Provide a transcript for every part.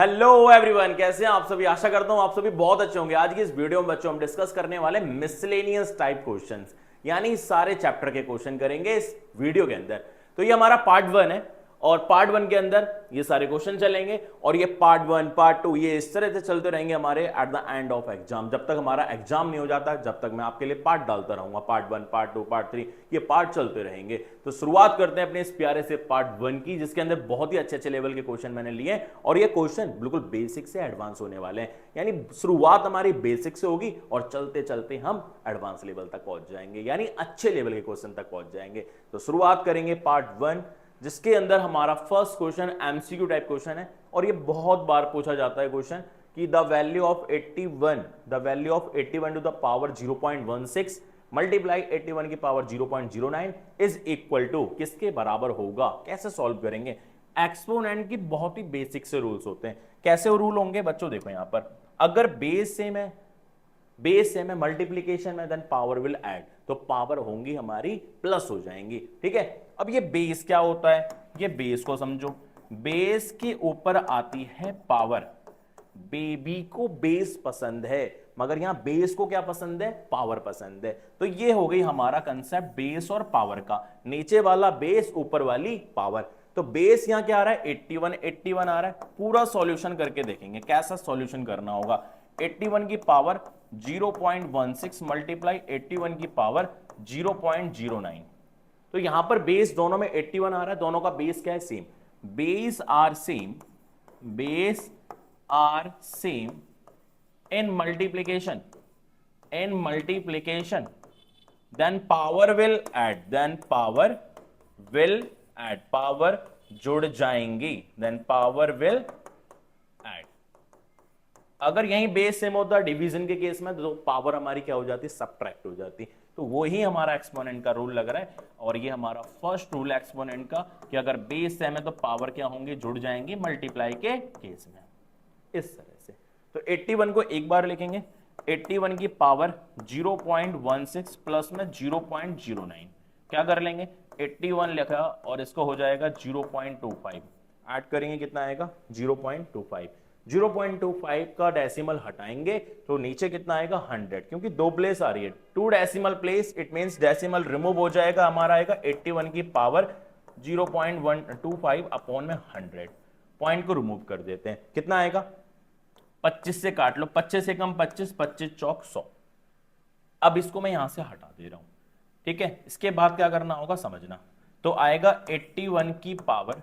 Hello everyone, कैसे हैं आप सभी। आशा करता हूं आप सभी बहुत अच्छे होंगे। आज की इस वीडियो में बच्चों हम डिस्कस करने वाले मिसलेनियस टाइप क्वेश्चंस, यानी सारे चैप्टर के क्वेश्चन करेंगे इस वीडियो के अंदर। तो ये हमारा पार्ट 1 है और पार्ट 1 के अंदर ये सारे क्वेश्चन चलेंगे और ये पार्ट 1 पार्ट 2 ये इस तरह से चलते रहेंगे हमारे at the end of exam. जब तक हमारा एग्जाम नहीं हो जाता, जब तक मैं आपके लिए पार्ट डालता रहूंगा, पार्ट 1 पार्ट 2 पार्ट 3 ये पार्ट चलते रहेंगे। तो शुरुआत करते हैं अपने इस प्यारे से पार्ट 1 की, जिसके अंदर बहुत ही अच्छे अच्छे लेवल के क्वेश्चन मैंने लिए हैं और ये क्वेश्चन बिल्कुल बेसिक से एडवांस होने वाले हैं। यानी शुरुआत हमारी बेसिक से होगी और चलते चलते हम एडवांस लेवल तक पहुंच जाएंगे, यानी अच्छे लेवल के क्वेश्चन तक पहुंच जाएंगे। तो शुरुआत करेंगे पार्ट 1, जिसके अंदर हमारा first question MCQ type question है और ये बहुत बार पूछा जाता है क्वेश्चन कि the value of 81 to the power 0.16 multiply 81 की पावर 0.09 इज इक्वल टू किसके बराबर होगा। कैसे सॉल्व करेंगे। एक्सपोनेंट की बहुत ही बेसिक से रूल्स होते हैं। कैसे रूल होंगे बच्चों, देखो यहां पर अगर बेस सेम है मल्टीप्लीकेशन में, देन पावर विल ऐड, तो पावर होंगी हमारी प्लस हो जाएंगी। ठीक है, अब ये बेस क्या होता है, ये बेस को समझो। बेस के ऊपर आती है पावर। बेबी को बेस पसंद है मगर यहां बेस को क्या पसंद है, पावर पसंद है। तो ये हो गई हमारा कंसेप्ट बेस और पावर का। नीचे वाला बेस, ऊपर वाली पावर। तो बेस यहां क्या आ रहा है, 81 आ रहा है। पूरा सॉल्यूशन करके देखेंगे कैसा सॉल्यूशन करना होगा। 81 की पावर 0.16 मल्टीप्लाई 81 की पावर 0.09। तो यहां पर बेस दोनों में 81 आ रहा है, दोनों का बेस क्या है, same. Base are same in multiplication then power will add, power जुड़ जाएंगी, देन पावर विल ऐड। अगर यहीं बेस सेम होता डिवीजन के केस में तो पावर हमारी क्या हो जाती, सबट्रैक्ट हो जाती। तो वही हमारा एक्सपोनेंट का रूल लग रहा है और ये हमारा फर्स्ट रूल एक्सपोनेंट का कि अगर बेस सेम है तो पावर क्या होंगे, जुड़ जाएंगी मल्टीप्लाई के केस में, इस तरह से। तो 81 को एक बार लिखेंगे, 81 की पावर 0.16 प्लस में 0.09 क्या कर लेंगे, 81 लिखा और इसको हो जाएगा 0.25, ऐड करेंगे कितना आएगा 0.25। 0.25 का डेसिमल हटाएंगे तो नीचे कितना आएगा 100, क्योंकि दो प्लेस आ रही है, 2 decimal place, it means decimal remove हो जाएगा, हमारा आएगा 81 की पावर 0.125 अपॉन में 100। पॉइंट को रिमूव कर देते हैं, कितना आएगा 25 से काट लो, 25 से कम 25, 25 चौक 100। अब इसको मैं यहां से हटा दे रहा हूं। ठीक है, इसके बाद क्या करना होगा समझना। तो आएगा 81 की पावर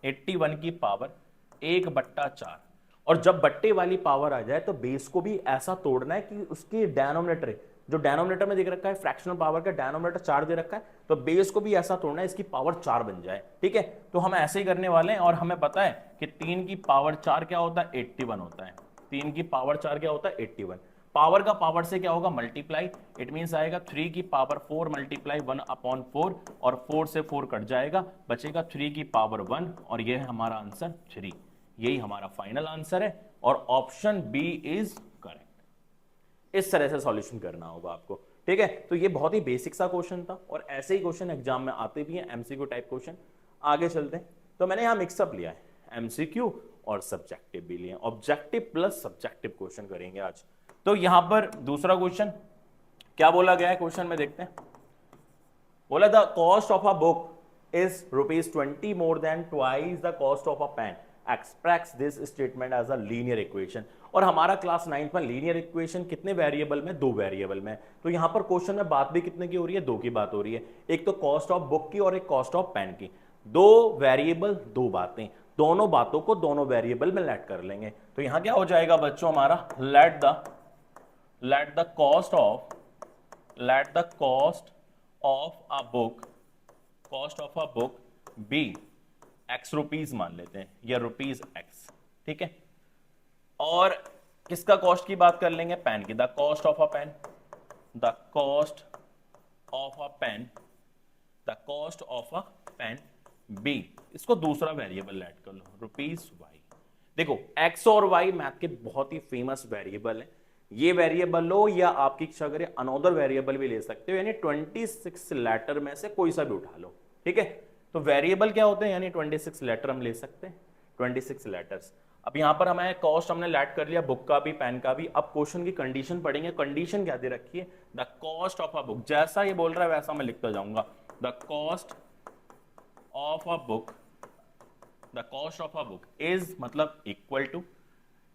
1/4, और जब बट्टे वाली पावर आ जाए तो बेस को भी ऐसा तोड़ना है कि उसकी डेनोमिनेटर, जो डेनोमिनेटर में देख रखा है फ्रैक्शनल पावर का डेनोमिनेटर 4 दे रखा है, तो बेस को भी ऐसा तोड़ना है इसकी पावर 4 बन जाए। ठीक है, तो हम ऐसे ही करने वाले हैं और हमें पता है कि 3 की पावर 4 क्या होता है, 81 होता है। 3 की पावर 4 क्या होता है, 81। पावर का पावर से क्या होगा, मल्टीप्लाई, इट मींस आएगा 3 की पावर 4 मल्टीप्लाई 1/4 और 4 से 4 कट जाएगा, बचेगा 3 की पावर 1 और ये है हमारा आंसर 3। यही हमारा फाइनल आंसर है और ऑप्शन बी इज करेक्ट। इस तरह से सॉल्यूशन करना होगा आपको। ठीक है, तो ये बहुत ही बेसिक सा क्वेश्चन था और ऐसे ही क्वेश्चन एग्जाम में आते भी हैं, एमसीक्यू टाइप क्वेश्चन। आगे चलते हैं, तो मैंने यहां मिक्सअप लिया है, एमसीक्यू और सब्जेक्टिव भी लिए, ऑब्जेक्टिव प्लस सब्जेक्टिव क्वेश्चन करेंगे आज। तो यहां पर दूसरा क्वेश्चन क्या बोला गया है, क्वेश्चन में देखते हैं। बोला the cost of a book is ₹20 more than twice the cost of a pen, express this statement as a linear equation। और हमारा क्लास 9th में लीनियर इक्वेशन कितने वेरिएबल में, 2 वेरिएबल में। तो यहां पर क्वेश्चन में बात भी कितने की हो रही है, 2 की बात हो रही है। एक तो कॉस्ट ऑफ बुक की और एक कॉस्ट ऑफ पेन की। 2 वेरिएबल 2 बातें, दोनों बातों को दोनों वेरिएबल में लेट कर लेंगे। तो यहां क्या हो जाएगा बच्चों हमारा, let the cost of a book be X rupees मान लेते हैं, या रुपीज एक्स। ठीक है, और किसका कॉस्ट की बात कर लेंगे, पेन की। The cost of a pen be, इसको दूसरा वेरिएबल ऐड कर लो, रुपीज वाई। देखो एक्स और वाई मैथ के बहुत ही फेमस वेरिएबल है। ये वेरिएबल लो या आपकी इच्छा करे अनदर वेरिएबल भी ले सकते हो, यानी 26 लेटर में से कोई सा भी उठा लो। ठीक है, तो वेरिएबल क्या होते हैं, यानी 26 लेटर हम ले सकते हैं, 26 लेटर्स। अब यहाँ पर हमें कॉस्ट हमने लैट कर लिया, बुक का भी पेन का भी। अब क्वेश्चन की कंडीशन पढ़ेंगे। कंडीशन क्या दे रखी है, the cost of a book, जैसा ये बोल रहा है वैसा मैं लिखता जाऊंगा, the cost of a book, the cost of a book is मतलब equal to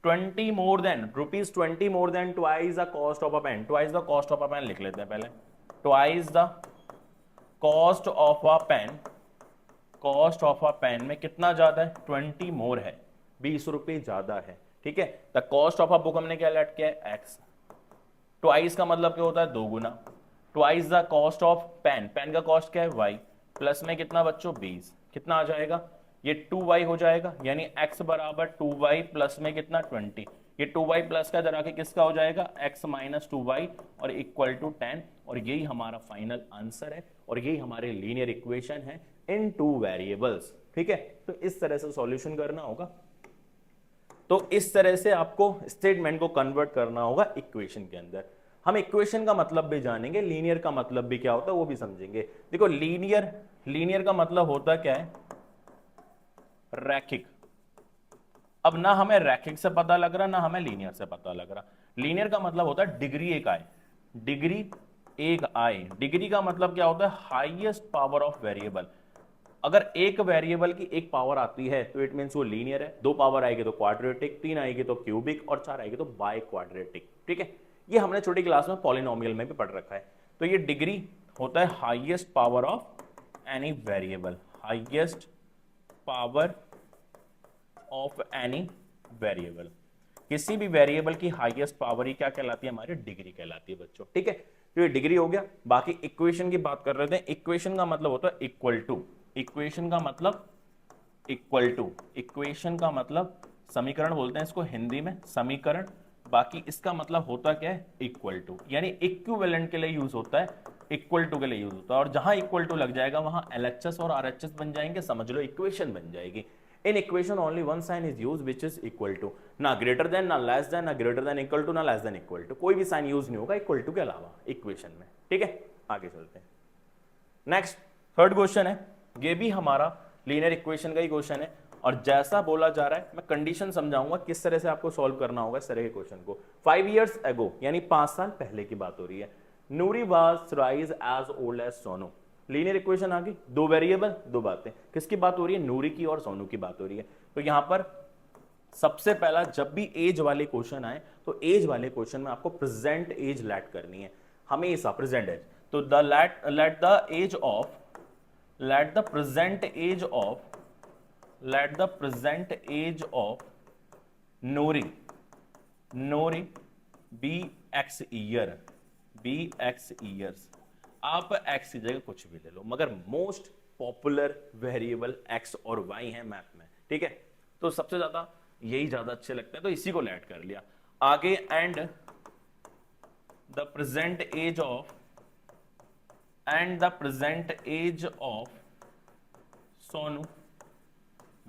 20 more than rupees 20 more than twice the cost of a pen. Twice the cost of a pen लिख लेते हैं पहले, twice the cost of a pen, cost of a pen में कितना ज्यादा है, 20 मोर है, 20 रुपए ज्यादा है, ठीक है। The cost of a book हमने क्या लेट किया है, एक्स। ट्वाइस का मतलब क्या होता है, दो गुना। Twice the cost of pen, pen का कॉस्ट क्या है, वाई, प्लस में कितना बच्चों 20, कितना आ जाएगा, ये 2y हो जाएगा, यानी x बराबर 2y प्लस में कितना 20, ये 2y प्लस का इधर आके किसका हो जाएगा, x माइनस 2y और इक्वल टू 10। और यही हमारा फाइनल आंसर है और यही हमारे लीनियर इक्वेशन है इन टू वेरिएबल्स, ठीक है। तो इस तरह से सॉल्यूशन करना होगा। तो इस तरह से आपको स्टेटमेंट को कन्वर्ट करना होगा इक्वेशन के अंदर। हम इक्वेशन का मतलब भी जानेंगे, लीनियर का मतलब भी क्या होता है वो भी समझेंगे। देखो लीनियर का मतलब होता क्या है, रैखिक। अब ना हमें रैखिक से पता लग रहा, ना हमें लीनियर से पता लग रहा। लीनियर का मतलब होता है डिग्री एक आए, डिग्री एक आए। डिग्री का मतलब क्या होता है, हाईएस्ट पावर ऑफ वेरिएबल। अगर एक वेरिएबल की एक पावर आती है तो इट मींस वो लीनियर है। दो पावर आएगी तो क्वाड्रेटिक, तीन आएगी तो क्यूबिक और चार आएगी तो बाय क्वाड्रेटिक, ठीक है। ये हमने छोटी क्लास में पॉलिनोमियल में भी पढ़ रखा है। तो ये डिग्री होता है highest power of any variable, highest power of any variable. किसी भी वेरिएबल की हाईएस्ट पावर ही क्या कहलाती है, हमारी डिग्री कहलाती है बच्चों, ठीक है। तो ये डिग्री हो गया। बाकी इक्वेशन की बात कर रहे थे। इक्वेशन का मतलब होता है इक्वल टू, इक्वेशन का मतलब इक्वल टू, इक्वेशन का मतलब समीकरण बोलते हैं इसको हिंदी में, समीकरण। बाकी इसका मतलब होता क्या है, इक्वल टू, यानी इक्विवेलेंट के लिए यूज होता है, इक्वल टू के लिए यूज होता है। और जहां इक्वल टू लग जाएगा वहां एलएचएस और आरएचएस बन जाएंगे, समझ लो इक्वेशन बन जाएगी। In equation only one sign is use which is equal to, ना ग्रेटर देन, ना लेस देन, ना ग्रेटर देन इक्वल टू, ना लेस देन इक्वल टू, कोई भी साइन यूज नहीं होगा इक्वल टू के अलावा इक्वेशन में, ठीक है। आगे चलते हैं। नेक्स्ट थर्ड क्वेश्चन है, ये भी हमारा लीनियर इक्वेशन का ही क्वेश्चन है। और जैसा बोला जा रहा है मैं कंडीशन समझाऊंगा किस तरह से आपको सॉल्व करना होगा इस तरह के क्वेश्चन को। 5 years ago यानी 5 साल पहले की बात हो रही है, Noori was thrice as old as Sonu. Linear equation आ गई, दो वेरिएबल दो बातें, किसकी बात हो रही है, नूरी की और सोनू की बात हो रही है। तो यहां पर सबसे पहला जब भी एज वाले क्वेश्चन आए तो एज वाले क्वेश्चन में आपको प्रेजेंट एज लैट करनी है, हमेशा प्रेजेंट एज। तो the let the age of, let the present age of Nori be x years। आप x की जगह कुछ भी ले लो, मगर मोस्ट पॉपुलर वेरिएबल x और y है मैथ में, ठीक है। तो सबसे ज्यादा यही ज्यादा अच्छे लगते हैं, तो इसी को लेट कर लिया आगे। And the present age of Sonu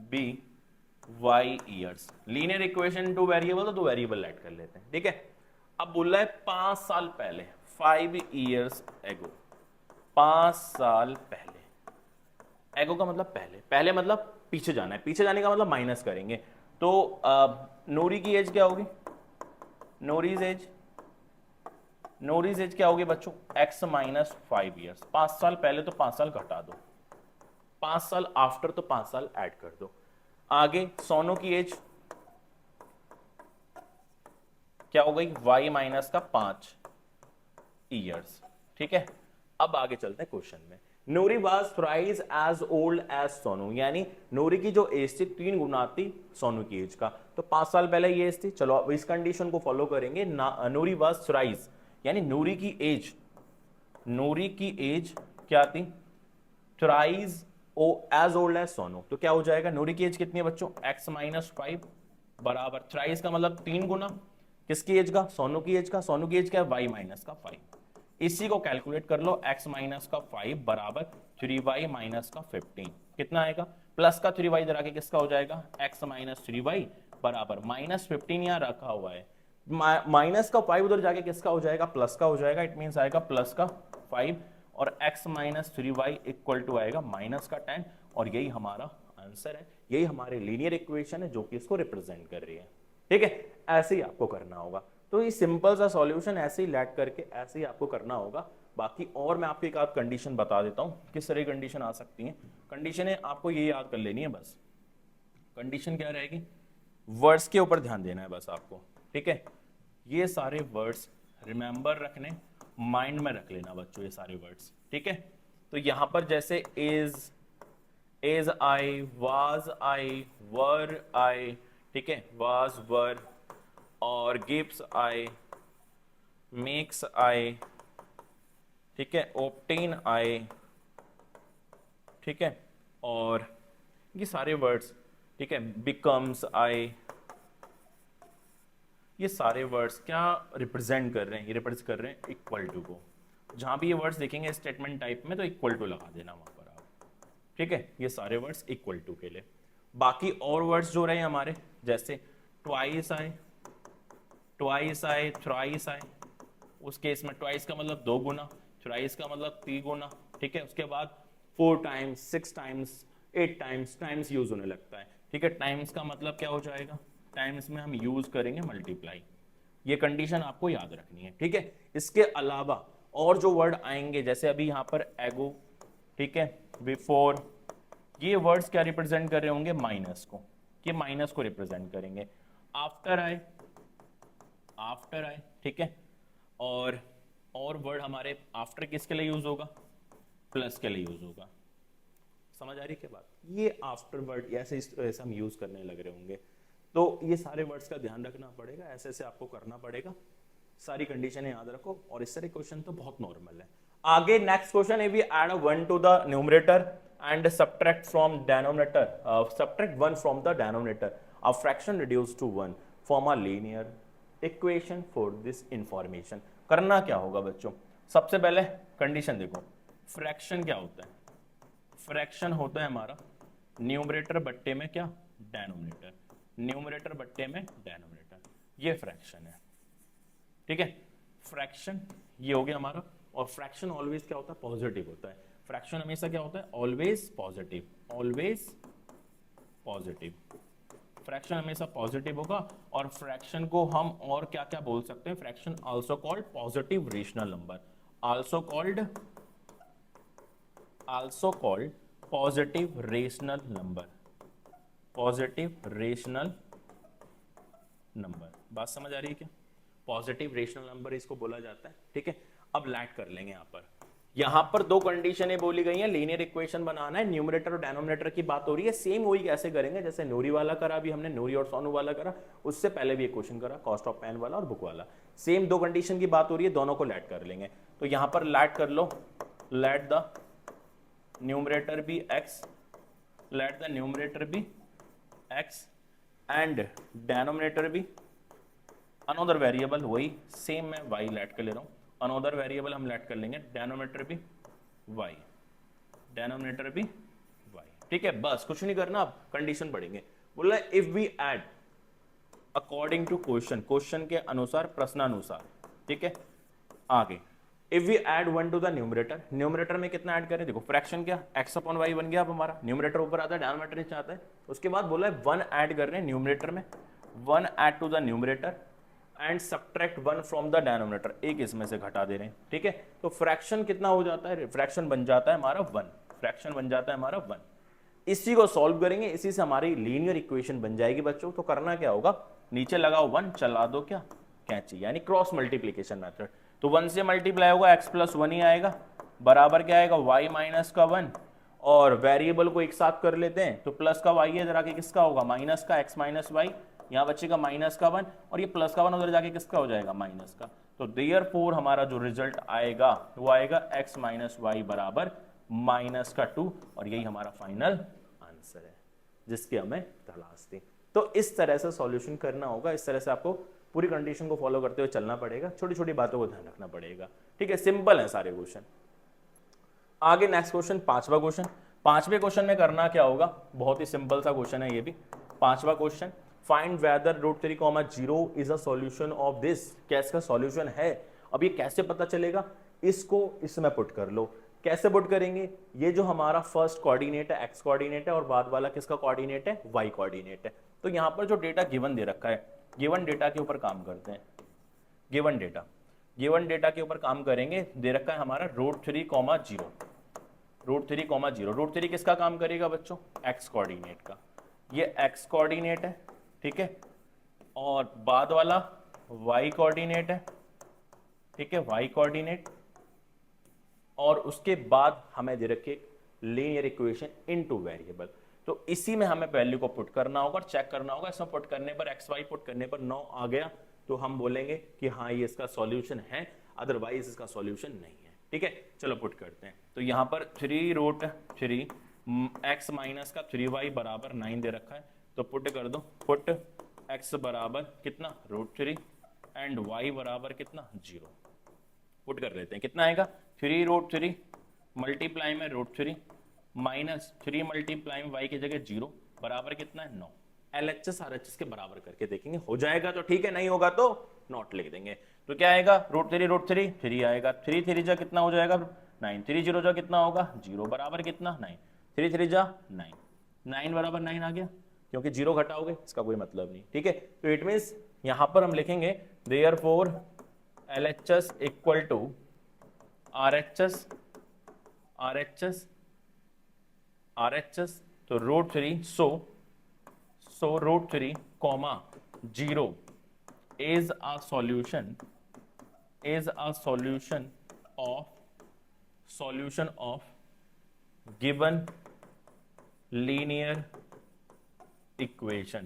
be y years। Linear equation two variable, तो दो वेरिएबल लेट कर लेते हैं, ठीक है। अब बोल रहा है 5 साल पहले, 5 years ago, 5 साल पहले। एगो का मतलब पहले, पहले मतलब पीछे जाना है, पीछे जाने का मतलब माइनस करेंगे। तो नूरी की एज क्या होगी, नूरीज एज क्या होगी बच्चों, x माइनस 5 years। 5 साल पहले तो 5 साल घटा दो, 5 साल आफ्टर तो 5 साल ऐड कर दो। आगे सोनू की एज क्या हो गई, y माइनस का 5 years, ठीक है। अब आगे चलते हैं क्वेश्चन में। Noori was thrice as old as Sonu, यानी नूरी की जो एज थी 3 गुना थी सोनू की एज का। तो 5 साल पहले ये एज थी। चलो अब इस कंडीशन को फॉलो करेंगे। नूरी वाज थ्राइस यानी नूरी की एज क्या थी, थ्राइस ओ एज ओल्ड एज सोनू। तो क्या हो जाएगा, नूरी की एज कितनी है बच्चों, x माइनस 5 बराबर थ्राइस का मतलब 3 गुना किसकी एज का, सोनू की एज का। सोनू की एज क्या है, y माइनस का 5। इसी को कैलकुलेट कर लो, x माइनस का 5 बराबर 3y माइनस का 15। कितना आएगा, प्लस का 3y इधर आके किसका हो जाएगा, x माइनस 3y बराबर माइनस 15 यहाँ रखा हुआ है, माइनस का 5 उधर जाके किसका हो जाएगा, प्लस का हो जाएगा। इट मीन्स आएगा प्लस का 5 और x minus 3y equal to आएगा माइनस का 10। और यही हमारा आंसर है। यही हमारी लीनियर इक्वेशन है जो कि इसको रिप्रेजेंट कर रही है। ठीक है, ऐसे ही आपको करना होगा। तो ये सिंपल सा सॉल्यूशन ऐसे ही लैट करके ऐसे ही आपको करना होगा। बाकी और मैं आपको एक आध कंडीशन बता देता हूँ किस तरह की कंडीशन आ सकती है। कंडीशन है आपको ये याद कर लेनी है बस। कंडीशन क्या रहेगी, वर्ड्स के ऊपर ध्यान देना है बस आपको। ठीक है, ये सारे वर्ड्स रिमेंबर रखने, माइंड में रख लेना बच्चों ये सारे वर्ड्स। ठीक है, तो यहां पर जैसे इज आई, वाज आई, वर आई, ठीक है, वाज वर, और गिव्स आई, मेक्स आई, ठीक है, ऑब्टेन आई, ठीक है, और ये सारे वर्ड्स, ठीक है, बिकम्स आई, ये सारे वर्ड्स क्या रिप्रेजेंट कर रहे हैं, ये रिप्रेजेंट कर रहे हैं इक्वल टू को। जहां भी ये वर्ड्स देखेंगे स्टेटमेंट टाइप में तो इक्वल टू लगा देना वहां पर आप। ठीक है, ये सारे वर्ड्स इक्वल टू के लिए। बाकी और वर्ड्स जो रहे हमारे जैसे twice I, twice I, thrice I, उस केस में ट्वाइस का मतलब 2 गुना, थ्राइस का मतलब 3 गुना। ठीक है, उसके बाद 4 टाइम्स, 6 टाइम्स, 8 टाइम्स यूज होने लगता है। ठीक है, टाइम्स का मतलब क्या हो जाएगा, टाइम्स में हम यूज करेंगे मल्टीप्लाई। ये कंडीशन आपको याद रखनी है। ठीक है, इसके अलावा और जो वर्ड आएंगे जैसे अभी यहां पर एगो, ठीक है, बिफोर, ये वर्ड्स क्या रिप्रेजेंट कर रहे होंगे, माइनस को, ये माइनस को रिप्रेजेंट करेंगे। आफ्टर आए, आफ्टर आए, ठीक है, और वर्ड हमारे आफ्टर किसके लिए यूज होगा, प्लस के लिए यूज होगा। समझ आ रही है क्या बात, ये आफ्टर वर्ड ऐसे हम यूज करने लग रहे होंगे। तो ये सारे वर्ड्स का ध्यान रखना पड़ेगा, ऐसे ऐसे आपको करना पड़ेगा। सारी कंडीशनें याद रखो, और इस तरह क्वेश्चन तो बहुत नॉर्मल है। आगे नेक्स्ट क्वेश्चन है, we add a 1 to the numerator and subtract from denominator, subtract 1 from the denominator, a fraction reduced to 1, form a linear equation for this information. करना क्या होगा बच्चों, सबसे पहले कंडीशन देखो, फ्रैक्शन क्या होता है, फ्रैक्शन होता है हमारा न्यूमरेटर बट्टे में क्या, डिनोमिनेटर, न्यूमरेटर बट्टे में डिनोमिनेटर, ये फ्रैक्शन है। ठीक है, फ्रैक्शन ये हो गया हमारा। और फ्रैक्शन ऑलवेज क्या होता है, पॉजिटिव होता है। फ्रैक्शन हमेशा क्या होता है, always positive, always positive. Fraction हमेशा पॉजिटिव होगा। और फ्रैक्शन को हम और क्या क्या बोल सकते हैं, fraction also called positive rational number, also called positive rational number, positive rational number. बात समझ आ रही है क्या, पॉजिटिव रेशनल नंबर इसको बोला जाता है। ठीक है, अब लैट कर लेंगे यहां पर 2 कंडीशनें बोली गई हैं, लीनियर इक्वेशन बनाना है, न्यूमरेटर और डिनोमिनेटर की बात हो रही है। सेम वही कैसे करेंगे जैसे नूरी वाला करा, अभी हमने नूरी और सोनू वाला करा, उससे पहले भी एक क्वेश्चन करा कॉस्ट ऑफ पेन वाला और बुक वाला। सेम 2 कंडीशन की बात हो रही है, दोनों को लैट कर लेंगे। तो यहां पर लैट कर लो, let the numerator be x, let the numerator be x and denominator be another variable, वही सेम मैं y लैट कर ले रहा हूं, अनदर वेरिएबल हम लैट कर लेंगे, डिनोमिनेटर भी y, डिनोमिनेटर भी y। ठीक है, बस कुछ नहीं करना, अब कंडीशन पढ़ेंगे। बोला if we add according to question, question के अनुसार, प्रश्नानुसार। ठीक है, आगे if we add 1 to the numerator, numerator में कितना ऐड करें, देखो फ्रैक्शन क्या, x अपॉन y बन गया अब हमारा, न्यूमरेटर ऊपर आता है, डिनोमिनेटर नीचे आता है। उसके बाद बोला है 1 ऐड कर रहे हैं न्यूमरेटर में, 1 add to the numerator and subtract 1 from the denominator, एक इसमें से घटा दे रहे हैं। ठीक है, तो फ्रैक्शन कितना हो जाता है, फ्रैक्शन बन जाता है हमारा 1, फ्रैक्शन बन जाता है हमारा 1। इसी को सॉल्व करेंगे, इसी से हमारी लीनियर इक्वेशन बन जाएगी बच्चों। तो करना क्या होगा, नीचे लगाओ 1, चला दो क्या, कैंची, यानी क्रॉस मल्टीप्लीकेशन मेथड। तो 1 से मल्टीप्लाई होगा, x प्लस 1 ही आएगा, बराबर क्या आएगा, y माइनस का 1, और वेरिएबल को एक साथ कर लेते हैं, तो प्लस का y है, इधर आके किसका होगा, माइनस का, x माइनस y, यहाँ बचेगा माइनस का 1, और ये प्लस का 1 उधर जाके किसका हो जाएगा, माइनस का। तो देयरफॉर हमारा जो रिजल्ट आएगा वो आएगा x माइनस वाई बराबर माइनस का 2, और यही हमारा फाइनल आंसर है जिसकी हमें तलाश थी। तो इस तरह से सॉल्यूशन करना होगा, इस तरह से आपको पूरी कंडीशन को फॉलो करते हुए चलना पड़ेगा, छोटी छोटी बातों को ध्यान रखना पड़ेगा। ठीक है, सिंपल है सारे क्वेश्चन। आगे नेक्स्ट क्वेश्चन, 5वां क्वेश्चन। 5वें क्वेश्चन में करना क्या होगा, बहुत ही सिंपल सा क्वेश्चन है ये भी। 5वां question, find whether √3, 0 is a solution of this, क्या इसका सॉल्यूशन है। अब ये कैसे पता चलेगा, इसको इसमें पुट कर लो, कैसे पुट करेंगे? ये जो हमारा फर्स्ट कोऑर्डिनेट है एक्स कोऑर्डिनेट है और बाद वाला किसका कोऑर्डिनेट है? वाई कोऑर्डिनेट है। तो यहाँ पर जो डेटा गिवन दे रखा है, गिवन डेटा के ऊपर काम करते हैं। गिवन डेटा के ऊपर काम करेंगे। दे रखा है हमारा √3, 0 √3 किसका काम करेगा बच्चों? एक्स कोऑर्डिनेट का। ये एक्स कोऑर्डिनेट है, ठीक है, और बाद वाला वाई कोऑर्डिनेट है, ठीक है, वाई कोऑर्डिनेट, और उसके बाद हमें दे रखे लीनियर इक्वेशन इनटू वेरिएबल। तो इसी में हमें वैल्यू को पुट करना होगा और चेक करना होगा। इसमें पुट करने पर एक्स वाई पुट करने पर 9 आ गया तो हम बोलेंगे कि हाँ ये इसका सॉल्यूशन है, अदरवाइज इसका सॉल्यूशन नहीं है। ठीक है, चलो पुट करते हैं। तो यहाँ पर 3√3 x माइनस का 3y बराबर 9 दे रखा है, तो पुट कर दो। पुट x बराबर कितना? √3 एंड y बराबर कितना? 0। पुट कर लेते हैं, कितना आएगा? 3√3 मल्टीप्लाई में √3 माइनस 3 मल्टीप्लाई y की जगह 0 बराबर कितना है? 9। LHS RHS के बराबर करके देखेंगे, हो जाएगा तो ठीक है, नहीं होगा तो नॉट लिख देंगे। तो क्या आएगा? √3 3 आएगा, 3 3 जा कितना हो जाएगा? 9, 3 0 जा कितना होगा? 0 बराबर कितना? 9, 3 3 जा 9, 9 बराबर 9 आ गया, क्योंकि 0 घटाओगे इसका कोई मतलब नहीं। ठीक है, तो इट मीन्स यहां पर हम लिखेंगे therefore LHS equal to RHS, तो √3 so √3, 0 is a solution of given linear equation।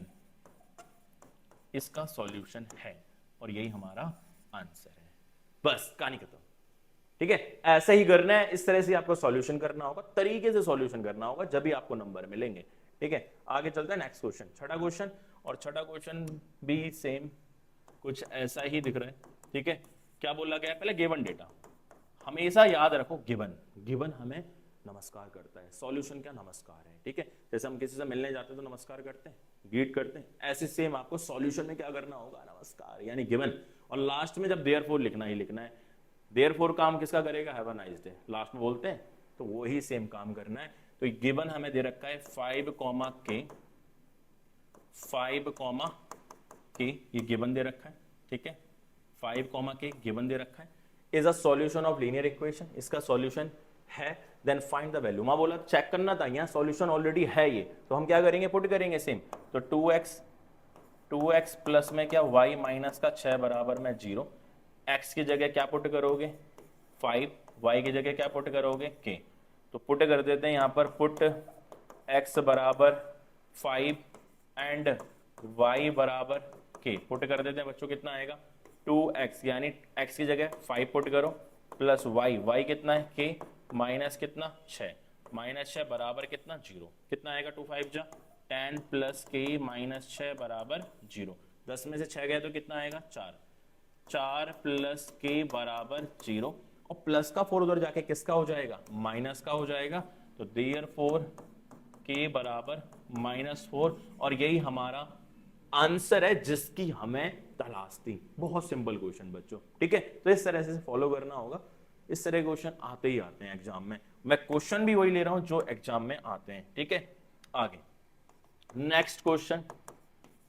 इसका सॉल्यूशन है और यही हमारा आंसर है। बस कहानी खत्म। ठीक है, ऐसा ही करना है, इस तरह से आपको सॉल्यूशन करना होगा, तरीके से सॉल्यूशन करना होगा, जब भी आपको नंबर मिलेंगे। ठीक है, आगे चलते हैं नेक्स्ट क्वेश्चन, छठा क्वेश्चन। और छठा क्वेश्चन भी सेम कुछ ऐसा ही दिख रहा है। ठीक है, क्या बोला गया है? पहले गिवन डेटा, हमेशा याद रखो गिवन हमें नमस्कार करता है, सॉल्यूशन क्या? नमस्कार है। ठीक है, जैसे हम किसी से मिलने जाते हैं तो नमस्कार करते हैं, ग्रीट करते हैं, ऐसे सेम आपको सॉल्यूशन में क्या करना होगा? नमस्कार, यानी गिवन। और लास्ट में जब देयरफॉर लिखना ही लिखना है। देयरफॉर काम किसका करेगा? Have a nice day, last में बोलते हैं, तो वो ही सेम काम करना है। तो गिवन हमें दे रखा है 5, k, ये गिवन दे रखा है। ठीक है, 5, k गिवन दे रखा है, is a solution of linear equation, इसका सॉल्यूशन है। Then find the value. मां बोला चेक करना था, यहाँ सॉल्यूशन ऑलरेडी है ये, तो हम क्या करेंगे? पुट करेंगे सेम। तो 2x प्लस में क्या? y माइनस का 6 बराबर में 0। x की जगह क्या पुट करोगे? 5, y की जगह क्या पुट करोगे? k। तो पुट कर देते हैं यहाँ पर, पुट x बराबर 5 एंड y बराबर k। पुट कर देते हैं बच्चों, कितना आएगा? 2x, यानी x की जगह 5 पुट करो, प्लस y कितना है? k, माइनस कितना? 6, माइनस 6 बराबर कितना? 0। कितना आएगा? 2 5 जा 10 प्लस k माइनस 6 बराबर 0। 10 में से 6 गया तो कितना आएगा? 4 प्लस k बराबर 0, और प्लस का 4 उधर जाके किसका हो जाएगा? माइनस का हो जाएगा। तो देयरफॉर k बराबर -4, और यही हमारा आंसर है जिसकी हमें तलाश थी। बहुत सिंपल क्वेश्चन बच्चों। ठीक है, तो इस तरह से फॉलो करना होगा। इस तरह क्वेश्चन आते ही आते हैं एग्जाम में, मैं क्वेश्चन भी वही ले रहा हूं जो एग्जाम में आते हैं। ठीक है, आगे नेक्स्ट क्वेश्चन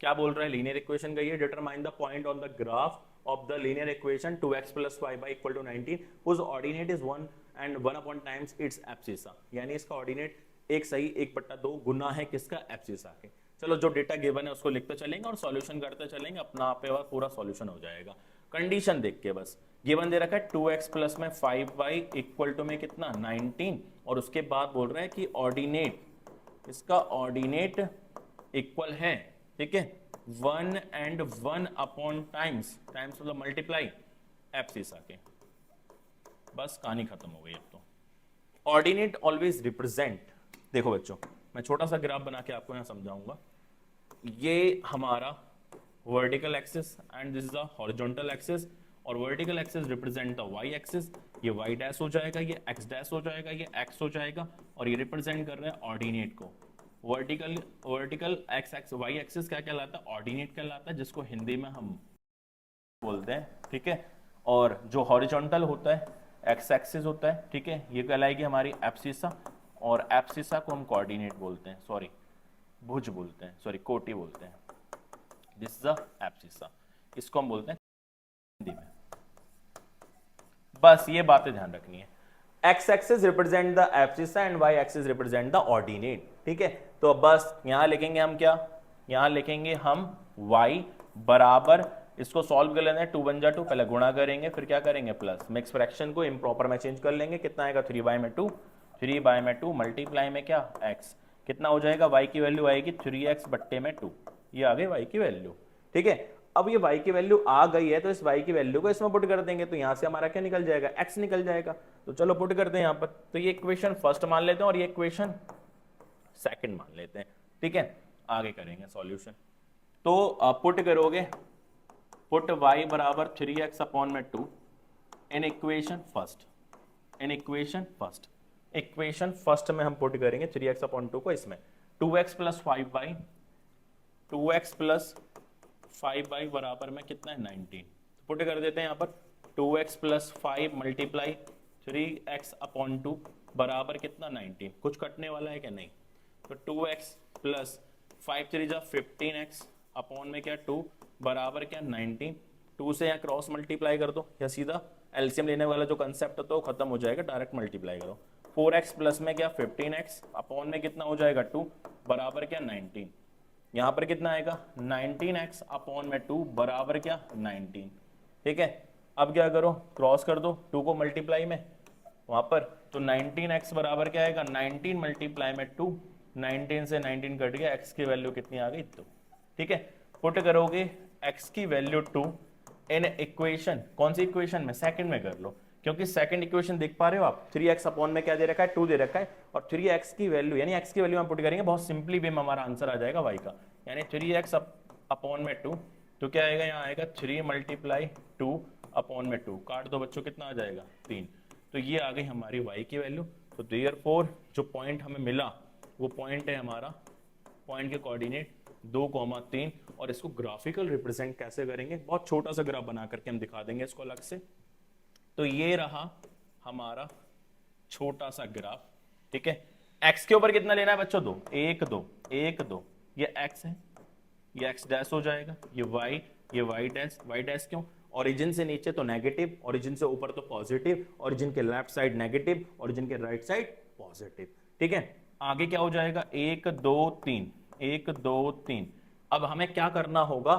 क्या बोल रहा है? लीनियर इक्वेशन का ये, determine the point on the graph of the linear equation 2x plus y by equal to 19 whose ordinate is 1 and 1 upon times its abscissa। यानी इसका ऑर्डिनेट 1 सही 1/2 गुना है किसका? एब्सिसा के। चलो जो डेटा गिवन है उसको लिखते चलेंगे और सॉल्यूशन करते चलेंगे, अपना आप पे पूरा सॉल्यूशन हो जाएगा। कंडीशन देख के बस, गिवन दे रखा है 2x प्लस में 5y इक्वल टू में कितना? 19, और उसके बाद बोल रहा है कि ऑर्डिनेट, इसका ऑर्डिनेट इक्वल है, ठीक है, 1 and 1 अपॉन टाइम्स मतलब मल्टीप्लाई एब्सिसा के। बस कहानी खत्म हो गई अब तो। ऑर्डिनेट ऑलवेज रिप्रेजेंट, देखो बच्चों मैं छोटा सा ग्राफ बना के आपको यहां समझाऊंगा। ये हमारा vertical axis and this is a horizontal axis, और vertical axis represent the Y axis, ये वाई डैश हो जाएगा, ये एक्स डैश हो जाएगा, ये एक्स हो जाएगा, और ये रिप्रेजेंट कर रहे हैं ऑर्डिनेट को। वर्टिकल एक्स वाई एक्सिस क्या कहलाता है? ऑर्डिनेट कहलाता है, जिसको हिंदी में हम बोलते हैं। ठीक है, और जो हॉरिजॉन्टल होता है एक्स एक्सिस होता है, ठीक है, ये कहलाएगी हमारी एब्सिसा, और एब्सिसा को हम कोऑर्डिनेट बोलते हैं, सॉरी भुज बोलते हैं, सॉरी कोटि बोलते हैं, दिस इज द एब्सिसा, इसको हम बोलते हैं हिंदी में। बस ये बातें ध्यान रखनी है, X axis represent the abscissa and Y axis represent the ordinate, ठीक है। तो अब बस यहां लिखेंगे हम क्या, यहां लिखेंगे हम y बराबर, इसको सॉल्व कर लेना है, 2 बन जा 2, पहले गुणा करेंगे फिर क्या करेंगे प्लस, मिक्स फ्रैक्शन को इम्प्रॉपर में चेंज कर लेंगे, कितना आएगा 3/2, 3/2 मल्टीप्लाई में क्या x, कितना हो जाएगा, y की वैल्यू आएगी 3x बट्टे में 2, ये आ गई y की वैल्यू, ठीक है। अब ये y की वैल्यू आ गई है तो इस y की वैल्यू को इसमें पुट कर देंगे, तो यहां से हमारा क्या निकल जाएगा, x निकल जाएगा, तो चलो पुट करते हैं यहां पर, तो ये इक्वेशन फर्स्ट मान लेते हैं और ये इक्वेशन सेकंड मान लेते हैं, ठीक है। आगे करेंगे सॉल्यूशन, तो पुट करोगे, पुट y बराबर 3x अपॉन में 2 in equation first, in equation first, equation first में हम पुट करेंगे 3x अपॉन 2 को इसमें, 2x plus 5y, 2x plus 5y बराबर में कितना है 19, पुट कर देते हैं यहाँ पर, 2x plus 5 multiply 3x upon 2 बराबर कितना 19, कुछ कटने वाला है क्या, नहीं, तो 2x प्लस 5 3 जा 15x अपॉन में क्या 2 बराबर क्या 19, 2 से यहाँ क्रॉस मल्टीप्लाई कर दो या सीधा एलसीएम लेने वाला जो कंसेप्ट होता है वो खत्म हो जाएगा, डायरेक्ट मल्टीप्लाई करो, 4x प्लस में क्या 15x अपॉन में कितना हो जाएगा 2 बराबर क्या 19, यहाँ पर कितना आएगा 19x अपॉन में 2 बराबर क्या 19, ठीक है। अब क्या करो, क्रॉस कर दो 2 को मल्टीप्लाई में वहां पर, तो 19x बराबर क्या आएगा 19 मल्टीप्लाई में 2, 19 से 19 कट गया, x की वैल्यू कितनी आ गई 2, ठीक है। पुट करोगे x की वैल्यू 2 इन इक्वेशन, कौन सी इक्वेशन में, सेकंड में कर लो, क्योंकि सेकंड इक्वेशन देख पा रहे हो आप, 3x अपॉन में क्या दे रखा है 2 दे रखा है, और 3x की वैल्यू यानी x की वैल्यू हम पुट करेंगे, बहुत सिंपली वे में हमारा आंसर आ जाएगा y का, यानी 3x अपॉन में 2, तो क्या आएगा, यहाँ आएगा 3 मल्टीप्लाई 2 अपॉन में 2, काट दो बच्चों, कितना आ जाएगा 3, तो ये आ गई हमारी y की वैल्यू। तो देयरफॉर जो पॉइंट हमें मिला वो पॉइंट है हमारा, पॉइंट के कोऑर्डिनेट 2,3, और इसको ग्राफिकल रिप्रेजेंट कैसे करेंगे, बहुत छोटा सा ग्राफ बना करके हम दिखा देंगे इसको अलग से। तो ये रहा हमारा छोटा सा ग्राफ, ठीक है। x के ऊपर कितना लेना है बच्चों, 2 1 2 1 2, ये x है, ये x डैश हो जाएगा, ये y डैश, y डैश क्यों, ओरिजिन से नीचे तो नेगेटिव, ओरिजिन से ऊपर तो पॉजिटिव, ओरिजिन के लेफ्ट साइड नेगेटिव, ओरिजिन के राइट साइड पॉजिटिव, ठीक है। आगे क्या हो जाएगा 1 2 3 1 2 3, अब हमें क्या करना होगा,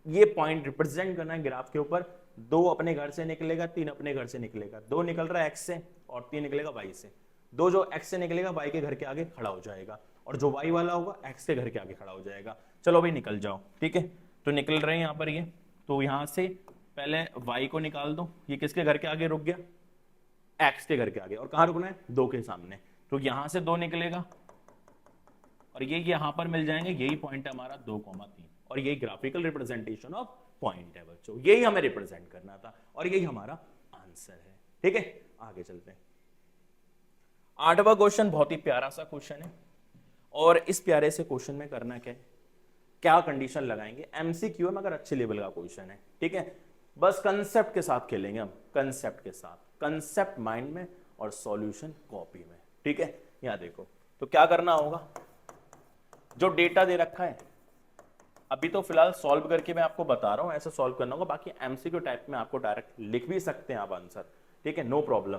ये पॉइंट रिप्रेजेंट करना है ग्राफ के ऊपर, 2 अपने घर से निकलेगा, 3 अपने घर से निकलेगा, 2 निकल रहा है x से और 3 निकलेगा y से, 2 जो x से निकलेगा y के घर के आगे खड़ा हो जाएगा, और जो y वाला होगा x के घर के आगे खड़ा हो जाएगा। चलो भाई निकल जाओ, ठीक है, तो निकल रहे हैं यहाँ पर ये, तो यहाँ से पहले y को निकाल दो, ये किसके घर के आगे रुक गया, x के घर के आगे, और कहाँ रुकना है 2 के सामने, तो यहां से 2 निकलेगा और ये यहां पर मिल जाएंगे, यही पॉइंट है हमारा 2,3, और यही ग्राफिकल रिप्रेजेंटेशन ऑफ पॉइंट है बच्चों, यही हमें रिप्रेजेंट करना था और यही हमारा आंसर है, ठीक है। आगे चलते हैं, 8वां क्वेश्चन बहुत ही प्यारा सा क्वेश्चन है, और इस प्यारे से क्वेश्चन में करना क्या है, क्या कंडीशन लगाएंगे, एमसीक्यू है मगर अच्छे लेवल का क्वेश्चन है, ठीक है। बस कंसेप्ट के साथ खेलेंगे हम, कंसेप्ट के साथ, कंसेप्ट माइंड में और सॉल्यूशन कॉपी में, ठीक है। यहां देखो, तो क्या करना होगा, जो डेटा दे रखा है अभी तो फिलहाल सॉल्व करके मैं आपको बता रहा हूं, ऐसे सॉल्व करना होगा, बाकी एमसीक्यू टाइप में आपको डायरेक्ट लिख भी सकते हैं आप आंसर, ठीक है, नो प्रॉब्लम।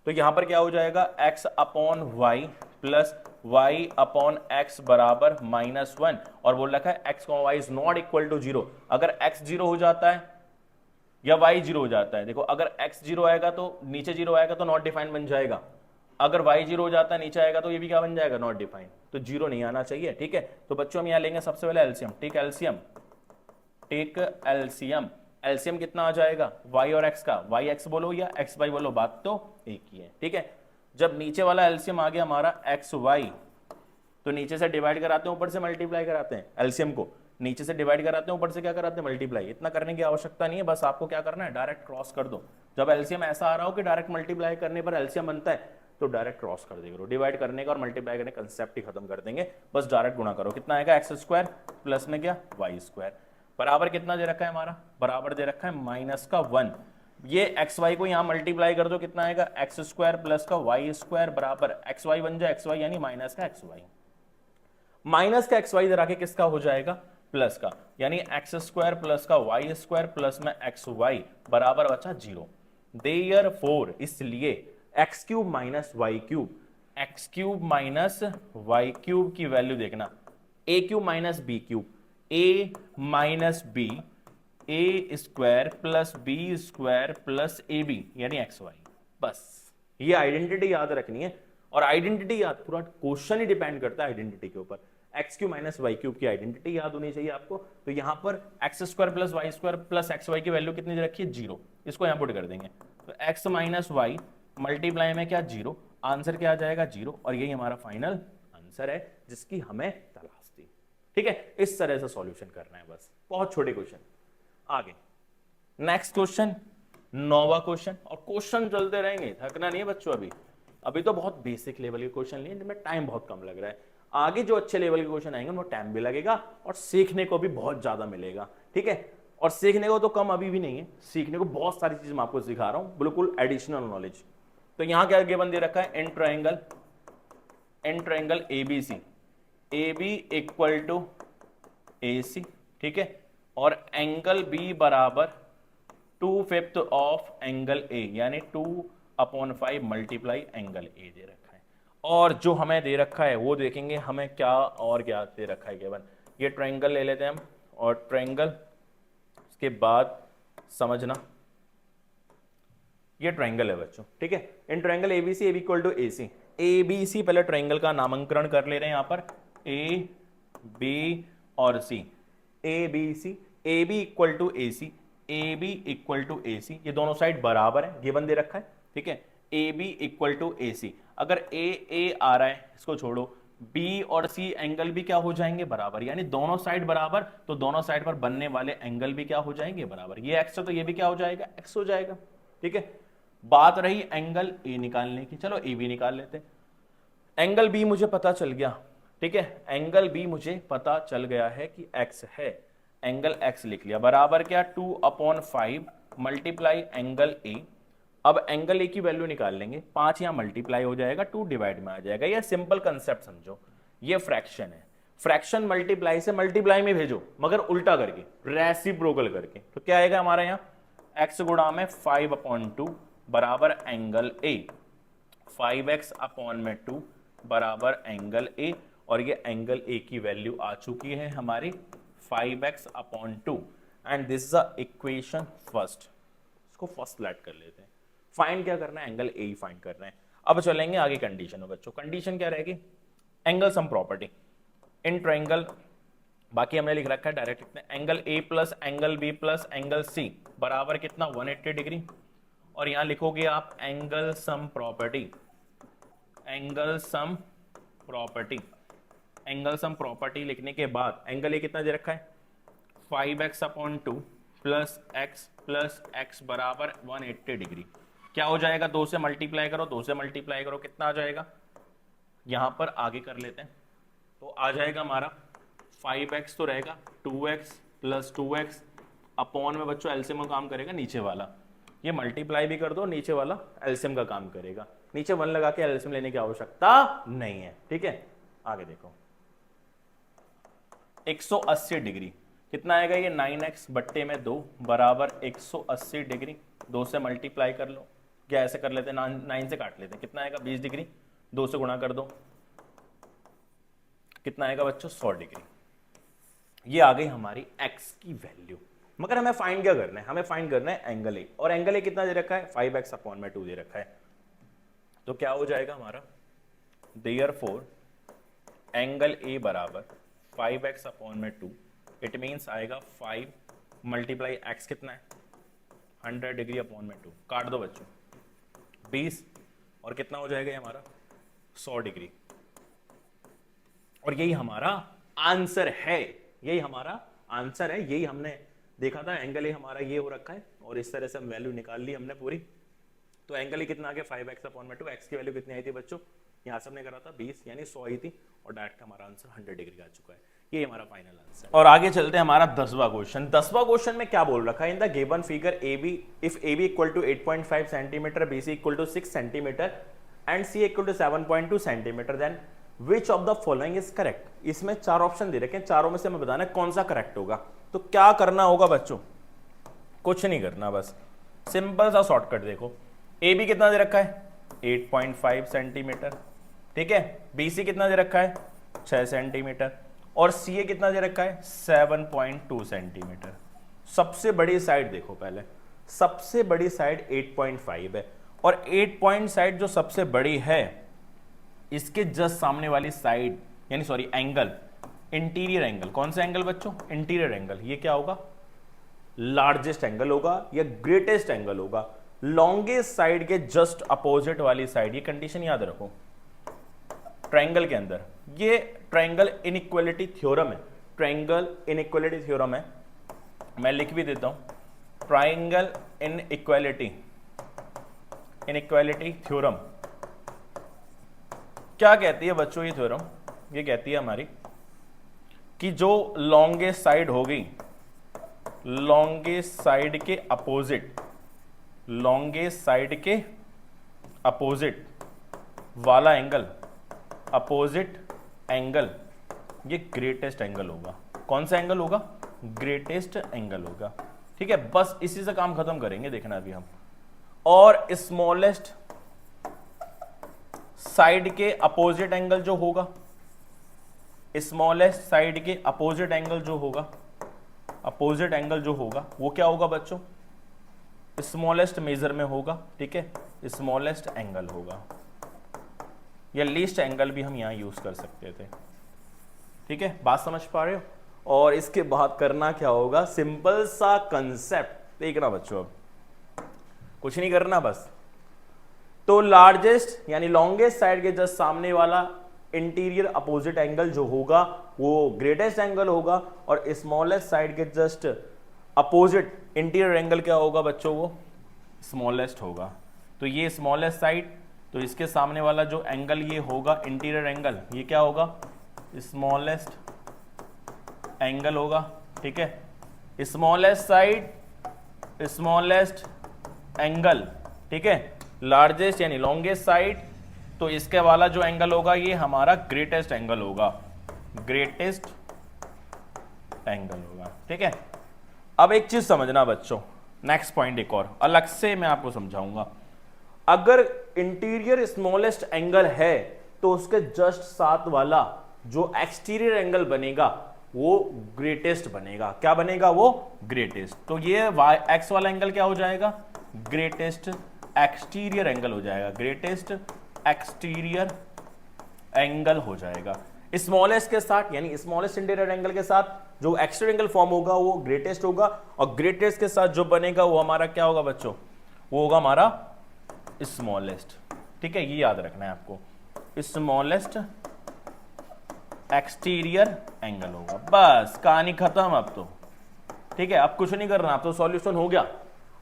तो यहां पर क्या हो जाएगा, x upon Y plus y upon x बराबर -1, और बोल रखा है x y is not equal to 0, अगर x 0 हो जाता है या y 0 हो जाता है, देखो अगर x 0 आएगा तो नीचे 0 आएगा तो नॉट डिफाइंड बन जाएगा, अगर y 0 हो जाता है नीचे आएगा तो ये भी क्या बन जाएगा, नॉट डिफाइंड, तो 0 नहीं आना चाहिए, ठीक है। तो बच्चों हम यहाँ लेंगे सबसे पहले LCM, take LCM, take LCM, LCM कितना आ जाएगा y और x का, y x बोलो या x y बोलो, बात तो एक ही है, ठीक है। जब नीचे वाला एलसीएम आ गया हमारा x y, तो नीचे से डिवाइड कराते हैं ऊपर से मल्टीप्लाई कराते हैं, एलसीएम को नीचे से डिवाइड कराते हैं ऊपर से क्या कराते हैं मल्टीप्लाई, इतना करने की आवश्यकता नहीं है, बस आपको क्या करना है डायरेक्ट क्रॉस कर दो, जब एलसीएम ऐसा आ रहा हो कि डायरेक्ट मल्टीप्लाई करने पर एलसीएम बनता है तो डायरेक्ट क्रॉस कर देगा, डिवाइड करने का और मल्टीप्लाई करने का कंसेप्ट ही खत्म कर देंगे, बस डायरेक्ट गुणा करो, कितना आएगा एक्स स्क्वायर प्लस में क्या वाई स्क्वायर, बराबर कितना दे रखा है हमारा, बराबर दे रखा है -1, ये एक्स वाई को यहाँ मल्टीप्लाई कर दो, कितना आएगा एक्स स्क्वायर प्लस का वाई स्क्वायर बराबर एक्स वाई बन जाए एक्स वाई यानी माइनस का एक्स वाई, माइनस का एक्स वाई इधर आके किसका हो जाएगा प्लस का, यानी एक्स स्क्वायर प्लस का वाई स्क्वायर प्लस में एक्स वाई बराबर बचा 0। देयरफॉर इसलिए X cube minus Y cube, X cube minus Y cube की वैल्यू देखना, A cube minus B cube, A minus B A square plus B square plus A B यानी X Y. बस ये identity याद रखनी है, और आइडेंटिटी याद, पूरा क्वेश्चन ही डिपेंड करता है आइडेंटिटी के ऊपर। X cube minus Y cube की आइडेंटिटी याद होनी चाहिए आपको। तो यहां पर X square plus Y square plus X Y की वैल्यू कितनी रखी है 0, इसको यहां पुट कर देंगे तो एक्स माइनस वाई मल्टीप्लाई में क्या 0, आंसर क्या आ जाएगा 0, और यही हमारा फाइनल आंसर है जिसकी हमें तलाश थी। ठीक है, इस तरह से सॉल्यूशन करना है, बस बहुत छोटे क्वेश्चन। आगे नेक्स्ट क्वेश्चन, 9वां क्वेश्चन, और क्वेश्चन चलते रहेंगे, थकना नहीं है बच्चों। अभी तो बहुत बेसिक लेवल के क्वेश्चन लिए जिनमें टाइम बहुत कम लग रहा है, आगे जो अच्छे लेवल के क्वेश्चन आएंगे उनमें टाइम भी लगेगा और सीखने को भी बहुत ज्यादा मिलेगा। ठीक है, और सीखने को तो कम अभी भी नहीं है, सीखने को बहुत सारी चीज मैं आपको सिखा रहा हूं, बिल्कुल एडिशनल नॉलेज। तो यहां क्या गिवन दे रखा है, in triangle ABC, A B equal to A C, ठीक है, और एंगल बी बराबर 2/5 ऑफ एंगल ए यानी 2/5 मल्टीप्लाई एंगल ए दे रखा है। और जो हमें दे रखा है वो देखेंगे हमें क्या और क्या दे रखा है गिवन। ये ट्रायंगल ले लेते हैं हम, और ट्रायंगल उसके बाद समझना, ये ट्रायंगल है बच्चों। ठीक है, in triangle ABC A B equal to A C, ABC पहले ट्रायंगल का नामकरण कर ले रहे हैं यहां पर, ए बी और C, A B C, A B equal to A C, A B equal to A C, ये दोनों साइड बराबर है, गिवन दे रखा है। ठीक है, ए बी इक्वल टू ए सी, अगर ए आ रहा है इसको छोड़ो, बी और सी एंगल भी क्या हो जाएंगे बराबर, यानी दोनों साइड बराबर, तो दोनों साइड पर बनने वाले एंगल भी क्या हो जाएंगे बराबर, ये एक्स है तो ये भी क्या हो जाएगा एक्स हो जाएगा। ठीक है, बात रही एंगल ए निकालने की, चलो ए बी निकाल लेते हैं। एंगल बी मुझे पता चल गया, ठीक है, एंगल बी मुझे पता चल गया है कि एक्स है, एंगल एक्स लिख लिया, बराबर क्या 2/5 मल्टीप्लाई एंगल ए। अब एंगल ए की वैल्यू निकाल लेंगे, 5 यहां मल्टीप्लाई हो जाएगा, 2 डिवाइड में आ जाएगा। यह सिंपल कंसेप्ट समझो, ये फ्रैक्शन है, फ्रैक्शन मल्टीप्लाई से मल्टीप्लाई में भेजो मगर उल्टा करके, रेसिप्रोकल करके, तो क्या आएगा हमारा यहाँ x गुणा में 5/2 बराबर एंगल ए, 5x/2 बराबर एंगल ए, और ये एंगल ए की वैल्यू आ चुकी है हमारी 5x/2, and this is a equation first. इसको फर्स्ट लेट कर लेते हैं, फाइंड क्या करना है, एंगल ए ही फाइंड करना है। अब चलेंगे आगे कंडीशन में बच्चों, कंडीशन क्या रहेगी, angle sum property in triangle, बाकी हमने लिख रखा है डायरेक्ट लिखते हैं, angle A plus angle B plus angle C बराबर कितना 180 डिग्री, और यहां लिखोगे आप angle sum property, angle sum property, angle sum property लिखने के बाद एंगल ए कितना दे रखा है 5x/2 प्लस x बराबर 180 डिग्री, क्या हो जाएगा 2 से मल्टीप्लाई करो, 2 से मल्टीप्लाई करो, कितना आ जाएगा, यहां पर आगे कर लेते हैं, तो आ जाएगा हमारा 5x तो रहेगा 2x प्लस 2x अपॉन में बच्चों एलसीएम का काम करेगा नीचे वाला, ये मल्टीप्लाई भी कर दो, नीचे वाला एलसीएम का काम करेगा, नीचे 1 लगा के एलसीएम लेने की आवश्यकता नहीं है। ठीक है, आगे देखो 180 डिग्री कितना आएगा, ये 9x बट्टे में 2 बराबर 180 डिग्री, 2 से मल्टीप्लाई कर लो, क्या ऐसे कर लेते हैं 9 से काट लेते हैं, कितना आएगा 20 डिग्री, 2 से गुणा कर दो, कितना आएगा बच्चों 100 डिग्री। ये आ गई हमारी x की वैल्यू, मगर हमें फाइंड क्या करना है, हमें फाइंड करना है एंगल ए, और एंगल ए कितना दे रखा है 5x/2 दे रखा है, तो क्या हो जाएगा हमारा, देयरफॉर एंगल ए बराबर 5x/2, इट मीन्स आएगा 5 मल्टीप्लाई x कितना है 100 डिग्री अपॉन में 2, काट दो बच्चों 20, और कितना हो जाएगा हमारा 100 डिग्री, और यही हमारा आंसर है, यही हमारा आंसर है, यही हमने देखा था, एंगल ए हमारा ये हो रखा है, और इस तरह से हम वैल्यू निकाल ली हमने पूरी। तो एंगल ए कितना आ गया 5x/2, x की वैल्यू कितनी आई थी बच्चों, यहां से हमने करा था 20 यानी 100 आई थी, और डायरेक्ट हमारा आंसर 100 डिग्री आ चुका है। ये हमारा फाइनल आंसर। और आगे चलते हैं हमारा 10वां क्वेश्चन। 10वां क्वेश्चन में क्या बोल रखा है, in the given figure A B if A B equal to 8.5 centimetre, B C equal to 6 centimetre and C equal to 7.2 centimetre, then which of the following is correct. इसमें 4 option दे रखे हैं, चारों में से हमें बताना है कौन सा करेक्ट होगा। तो क्या करना होगा बच्चों, कुछ नहीं करना, बस सिंपल सा शॉर्टकट। देखो ए बी कितना दे रखा है 8.5 सेंटीमीटर, ठीक है, बी सी कितना दे रखा है 6 सेंटीमीटर और सी ए कितना दे रखा है 7.2 सेंटीमीटर। सबसे बड़ी साइड देखो, पहले सबसे बड़ी साइड 8.5 है और 8 पॉइंट साइड जो सबसे बड़ी है इसके जस्ट सामने वाली साइड यानी सॉरी एंगल, इंटीरियर एंगल, कौन सा एंगल बच्चों, इंटीरियर एंगल, ये क्या होगा लार्जेस्ट एंगल होगा या ग्रेटेस्ट एंगल होगा, लॉन्गेस्ट साइड के जस्ट अपोजिट वाली साइड। ये कंडीशन याद रखो ट्रायंगल के अंदर, ये ट्रायंगल इनइक्वालिटी थ्योरम है, ट्रायंगल इनइक्वालिटी थ्योरम है, मैं लिख भी देता हूं ट्रायंगल इनइक्वालिटी थ्योरम। क्या कहती है बच्चों ये थ्योरम, ये कहती है हमारी कि जो लॉन्गेस्ट साइड होगी, लॉन्गेस्ट साइड के अपोजिट, लॉन्गेस्ट साइड के अपोजिट वाला एंगल, अपोजिट एंगल, ये ग्रेटेस्ट एंगल होगा। कौन सा एंगल होगा, ग्रेटेस्ट एंगल होगा, ठीक है। बस इसी से काम खत्म करेंगे, देखना अभी हम। और स्मॉलेस्ट साइड के अपोजिट एंगल जो होगा, स्मॉलेस्ट साइड के अपोजिट एंगल जो होगा, अपोजिट एंगल जो होगा वो क्या होगा बच्चों, स्मॉलेस्ट मेजर में होगा, ठीक है, स्मॉलेस्ट एंगल होगा, या लीस्ट एंगल भी हम यहां यूज कर सकते थे, ठीक है, बात समझ पा रहे हो। और इसके बाद करना क्या होगा, सिंपल सा कंसेप्ट देखना बच्चों, अब कुछ नहीं करना बस। तो लार्जेस्ट यानी लॉन्गेस्ट साइड के जस्ट सामने वाला इंटीरियर अपोजिट एंगल जो होगा वो ग्रेटेस्ट एंगल होगा और स्मॉलेस्ट साइड के जस्ट अपोजिट इंटीरियर एंगल क्या होगा बच्चों, वो स्मॉलेस्ट होगा। तो ये स्मॉलेस्ट साइड, तो इसके सामने वाला जो एंगल ये होगा इंटीरियर एंगल, ये क्या होगा स्मॉलेस्ट एंगल होगा, ठीक है, स्मॉलेस्ट साइड स्मॉलेस्ट एंगल, ठीक है, लार्जेस्ट यानी लॉन्गेस्ट साइड, तो इसके वाला जो एंगल होगा ये हमारा ग्रेटेस्ट एंगल होगा, ग्रेटेस्ट एंगल होगा, ठीक है। अब एक चीज समझना बच्चों, नेक्स्ट पॉइंट एक और अलग से मैं आपको समझाऊंगा। अगर इंटीरियर स्मॉलेस्ट एंगल है तो उसके जस्ट साथ वाला जो एक्सटीरियर एंगल बनेगा वो ग्रेटेस्ट बनेगा। क्या बनेगा, वो ग्रेटेस्ट। तो ये एक्स वाला एंगल क्या हो जाएगा, ग्रेटेस्ट एक्सटीरियर एंगल हो जाएगा, ग्रेटेस्ट एक्सटीरियर एंगल हो जाएगा। स्मॉलेस्ट के साथ यानी स्मॉलेस्ट इंटीरियर एंगल के साथ जो एक्सटीरियर एंगल फॉर्म होगा वो ग्रेटेस्ट होगा और ग्रेटेस्ट के साथ जो बनेगा वो हमारा क्या होगा बच्चों, वो होगा हमारा स्मॉलेस्ट, ठीक है, ये याद रखना है आपको, स्मॉलेस्ट एक्सटीरियर एंगल होगा। बस कहानी खत्म अब तो, ठीक है, अब कुछ नहीं करना, अब तो सॉल्यूशन हो गया।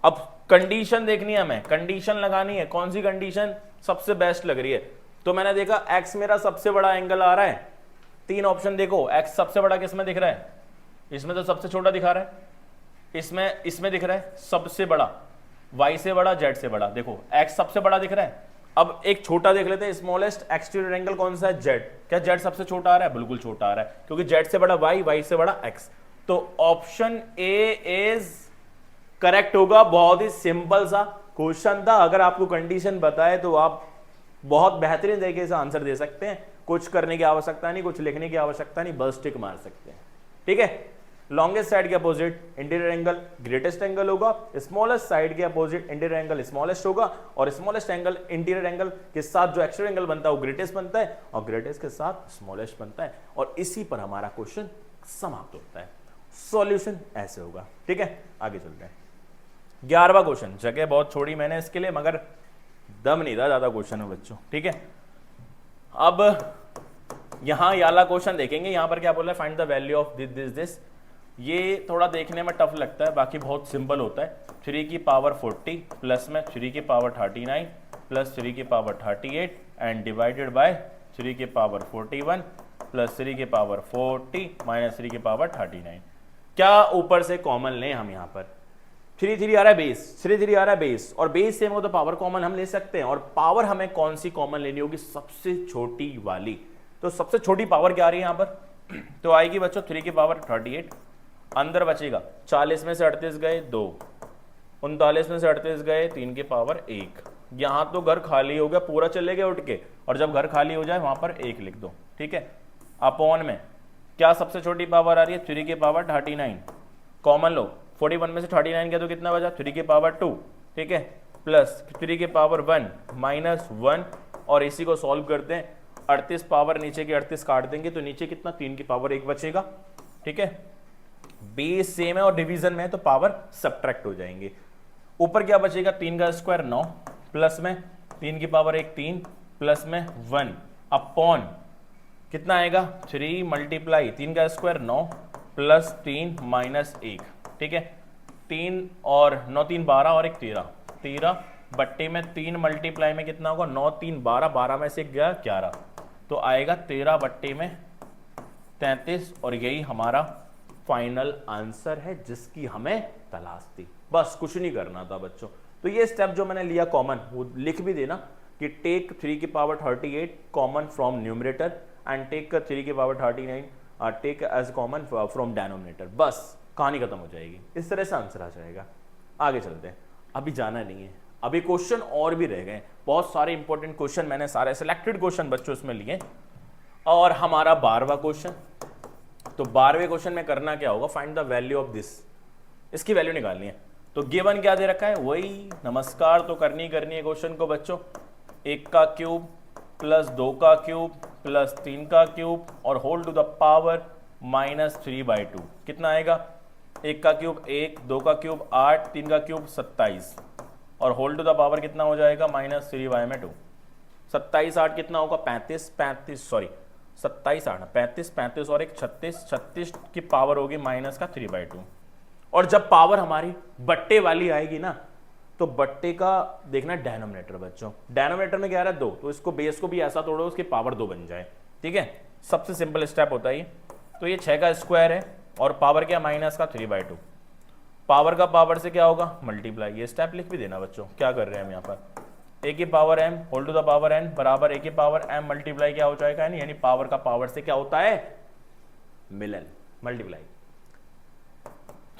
अब कंडीशन देखनी है, हमें कंडीशन लगानी है, कौन सी कंडीशन सबसे बेस्ट लग रही है। तो मैंने देखा एक्स मेरा सबसे बड़ा एंगल आ रहा है, 3 ऑप्शन देखो, एक्स सबसे बड़ा किसमें दिख रहा है, इसमें तो सबसे छोटा दिखा रहा है, इसमें दिख रहा है सबसे बड़ा, वाई से बड़ा, जेड से बड़ा, देखो एक्स सबसे बड़ा दिख रहा है। अब एक छोटा देख लेते हैं, स्मॉलेस्ट एक्सटीरियर एंगल कौन सा है, जेड। क्या जेड सबसे छोटा आ रहा है, बिल्कुल छोटा आ रहा है, क्योंकि जेड से बड़ा वाई, वाई से बड़ा एक्स। तो ऑप्शन ए इज करेक्ट होगा। बहुत ही सिंपल सा क्वेश्चन था, अगर आपको कंडीशन बताए तो आप बहुत बेहतरीन तरीके से आंसर दे सकते हैं, कुछ करने की आवश्यकता नहीं, कुछ लिखने की आवश्यकता नहीं, बस टिक मार सकते हैं, ठीक है। लॉन्गेस्ट साइड के opposite interior angle greatest angle होगा, स्मॉलेस्ट साइड के अपोजिट इंटीरियर एंगल स्मॉलेस्ट होगा और स्मॉलेस्ट एंगल इंटीरियर एंगल के साथ जो एक्सटीरियर एंगल बनता है वो ग्रेटेस्ट बनता है और ग्रेटेस्ट के साथ स्मॉलेस्ट बनता है और इसी पर हमारा क्वेश्चन समाप्त होता है। सॉल्यूशन ऐसे होगा, ठीक है। आगे चलते हैं 11वां क्वेश्चन। जगह बहुत छोड़ी मैंने इसके लिए, मगर दम नहीं था, ज्यादा क्वेश्चन है बच्चों, ठीक है। अब यहां वाला क्वेश्चन देखेंगे, यहां पर क्या बोल रहा है, find the value of this. ये थोड़ा देखने में टफ लगता है, बाकी बहुत सिंपल होता है। 3 की पावर 40 प्लस में 3 की पावर 39 प्लस 3 की पावर 38 एंड डिवाइडेड बाय 3 की पावर 41 प्लस 3 की पावर 40 माइनस 3 की पावर 39। क्या ऊपर से कॉमन लें हम यहाँ पर? 3 3 आ रहा है बेस, 3 3 आ रहा है बेस, और बेस सेम हो तो पावर कॉमन हम ले सकते हैं। और पावर हमें कौन सी कॉमन लेनी होगी? सबसे छोटी वाली। तो सबसे छोटी पावर क्या आ रही है यहाँ पर? तो आएगी बच्चों 3 की पावर 38, अंदर बचेगा 40 में से 38 गए 2, 39 में से 38 गए 3 की पावर 1। यहां तो घर खाली हो गया, पूरा चले गए उठ के, और जब घर खाली हो जाए वहां पर 1 लिख दो, ठीक है। अपॉन में क्या सबसे छोटी पावर आ रही है? 3 की पावर 39, कॉमन लो, 41 में से 39 गया तो कितना बचा? 3 की पावर 2, ठीक है, प्लस 3 की पावर 1 माइनस 1, और इसी को सॉल्व करते हैं। 38 पावर नीचे की 38 काट देंगे तो नीचे कितना? 3 की पावर 1 बचेगा, ठीक है। बेस सेम है और डिवीजन में है तो पावर सब्ट्रैक्ट हो जाएंगे। ऊपर क्या बचेगा? 3 का स्क्वायर 9, प्लस में 3 की पावर 1 3, प्लस में 1 अपॉन कितना आएगा? 3 मल्टीप्लाई 3 का स्क्वायर 9 प्लस 3 माइनस 1, ठीक है। 3 और 9 3 12 और 1 13, 13 बट्टे में 3 मल्टीप्लाई में कितना होगा? 9 3 12, 12 में से गया 11, तो आएगा 13 बट्टे में 33, और यही हमारा फाइनल आंसर है जिसकी हमें तलाश थी। बस कुछ नहीं करना था बच्चों। तो ये स्टेप जो मैंने लिया कॉमन, वो लिख भी देना कि टेक 3 की power 38 common from numerator and take 3 की power 39 take as common from denominator. बस कहानी खत्म हो जाएगी, इस तरह से आंसर आ जाएगा। आगे चलते हैं, अभी जाना नहीं है, अभी क्वेश्चन और भी रह गए। बहुत सारे इंपॉर्टेंट क्वेश्चन मैंने सारे सिलेक्टेड क्वेश्चन बच्चों इसमें लिए, और हमारा 12वां क्वेश्चन। तो 12वें क्वेश्चन में करना क्या होगा? Find the value of this, इसकी वैल्यू निकालनी है। तो गिवन क्या दे रखा है? वही नमस्कार तो करनी है क्वेश्चन को बच्चों। 1 का क्यूब प्लस 2 का क्यूब प्लस 3 का क्यूब और होल टू द पावर -3/2 कितना आएगा? 1 का क्यूब 1, 2 का क्यूब 8, 3 का क्यूब 27, और होल टू द पावर कितना हो जाएगा? -3/2। 27 8 कितना होगा? 35 35 सॉरी 27 8 35 35 और 1 36, 36 की पावर होगी माइनस का 3/2। और जब पावर हमारी बट्टे वाली आएगी ना, तो बट्टे का देखना डेनोमिनेटर बच्चों। डेनोमिनेटर में क्या आ रहा है? 2, तो इसको बेस को भी ऐसा तोड़ो उसकी पावर 2 बन जाए, ठीक है। सबसे सिंपल स्टेप होता है ये। तो ये 6 का स्क्वायर है और पावर क्या? माइनस का 3/2। पावर का पावर से क्या होगा? मल्टीप्लाई। ये स्टेप लिख भी देना बच्चों। क्या कर रहे हैं हम यहाँ पर? a की power m whole to the power n बराबर a की पावर m मल्टीप्लाई क्या हो जाएगा? यानी पावर का पावर से क्या होता है? मिलन, मल्टीप्लाई।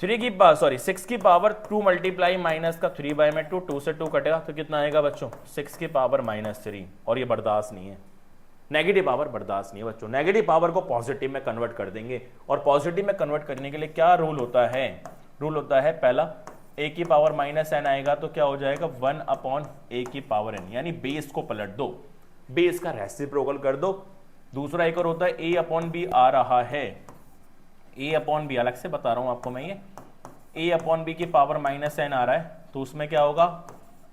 6 की पावर 2 मल्टीप्लाई माइनस का 3/2, 2 से 2 कटेगा तो कितना आएगा बच्चों? 6 की पावर -3, और ये बर्दाश्त नहीं है, नेगेटिव पावर बर्दाश्त नहीं है बच्चों। नेगेटिव पावर को पॉजिटिव में कन्वर्ट कर देंगे, और पॉजिटिव में कन्वर्ट करने के लिए क्या रूल होता है? रूल होता है पहला, a की पावर -n आएगा तो क्या हो जाएगा? 1/a की पावर n, यानी बेस को पलट दो, बेस का रेसिप्रोकल कर दो। दूसरा एक और होता है a/b आ रहा है, a/b अलग से बता रहा हूं आपको मैं, ये a/b की पावर -n आ रहा है तो उसमें क्या होगा?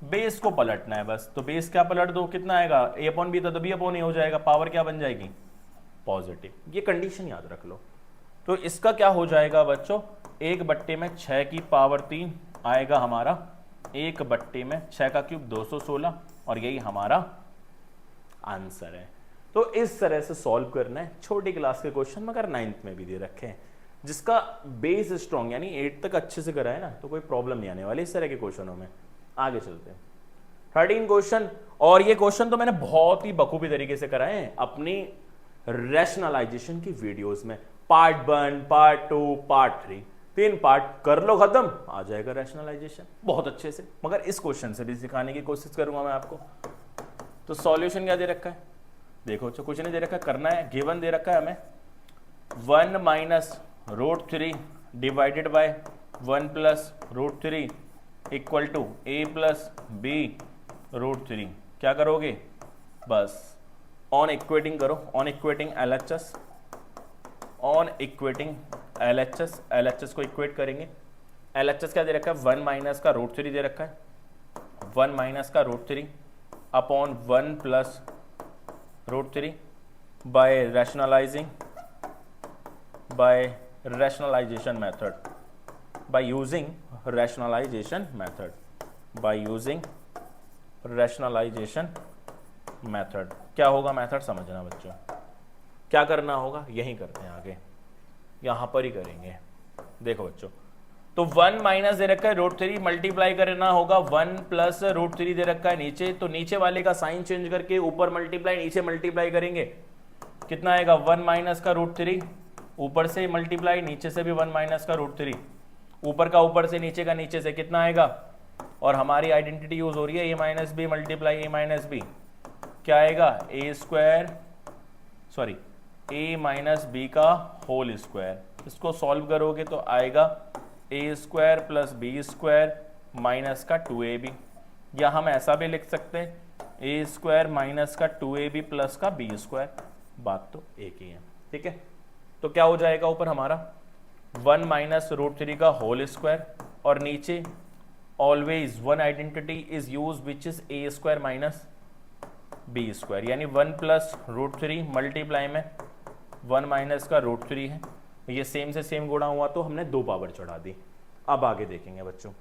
बेस को पलटना है बस। तो बेस क्या पलट दो, कितना आएगा? a/b तो b/a हो जाएगा, पावर क्या बन जाएगी? पॉजिटिव। ये कंडीशन याद रख लो। तो इसका क्या हो जाएगा बच्चों? 1 बट्टे में 6 की पावर 3 आएगा हमारा, 1 बट्टे में 6 का क्यूब 216, और यही हमारा आंसर है। तो इस तरह से सॉल्व करना है। छोटी क्लास के क्वेश्चन मगर 9th में भी दे रखे हैं, जिसका बेस स्ट्रॉन्ग यानी 8 तक अच्छे से करा है ना, तो कोई प्रॉब्लम नहीं आने वाली इस तरह के क्वेश्चनों में। आगे चलते हैं, 13 क्वेश्चन। और ये क्वेश्चन तो मैंने बहुत ही बखूबी तरीके से कराए हैं अपनी रैशनलाइजेशन की वीडियोस में। पार्ट 1, पार्ट 2, पार्ट 3, 3 पार्ट कर लो, खत्म, आ जाएगा रैशनलाइजेशन बहुत अच्छे से। मगर इस क्वेश्चन से भी सिखाने की कोशिश करूंगा मैं आपको। तो सॉल्यूशन क्या दे रखा है? देखो, कुछ नहीं दे रखा है, करना है। गिवन दे रखा है हमें 1 - √3 divided by 1 + √3 equal to a + b √3। क्या करोगे? बस ऑन इक्वेटिंग करो, on equating LHS, on equating LHS को इक्वेट करेंगे। LHS क्या दे रखा है? 1 - का √3 दे रखा है, 1 - का √3 upon 1 + √3 by rationalization method, by using rationalization method। क्या होगा मेथड समझना बच्चों। क्या करना होगा, यही करते हैं आगे, यहां पर ही करेंगे। देखो बच्चों, तो 1 माइनस दे रखा है √3, मल्टीप्लाई करना होगा 1 प्लस √3 दे रखा है नीचे, तो नीचे वाले का साइन चेंज करके ऊपर मल्टीप्लाई नीचे मल्टीप्लाई करेंगे, कितना आएगा 1 माइनस का √3, ऊपर से मल्टीप्लाई नीचे से भी 1 माइनस का √3, ऊपर का ऊपर से नीचे का नीचे से, कितना आएगा, और हमारी आइडेंटिटी यूज हो रही है A minus B multiply A minus B, क्या आएगा A square sorry A minus B का होल स्क्वायर, इसको सॉल्व करोगे तो आएगा A square plus B square minus का 2ab, या हम ऐसा भी लिख सकते हैं ए स्क्वायर माइनस का 2ab प्लस का बी स्क्वायर, बात तो एक ही है, ठीक है। तो क्या हो जाएगा ऊपर हमारा 1 माइनस √3 का होल स्क्वायर, और नीचे always one identity is use which is A square minus B square, यानी 1 प्लस √3 मल्टीप्लाई में 1 माइनस का √3 है, ये सेम से सेम गुणा हुआ तो हमने 2 पावर चढ़ा दी। अब आगे देखेंगे बच्चों,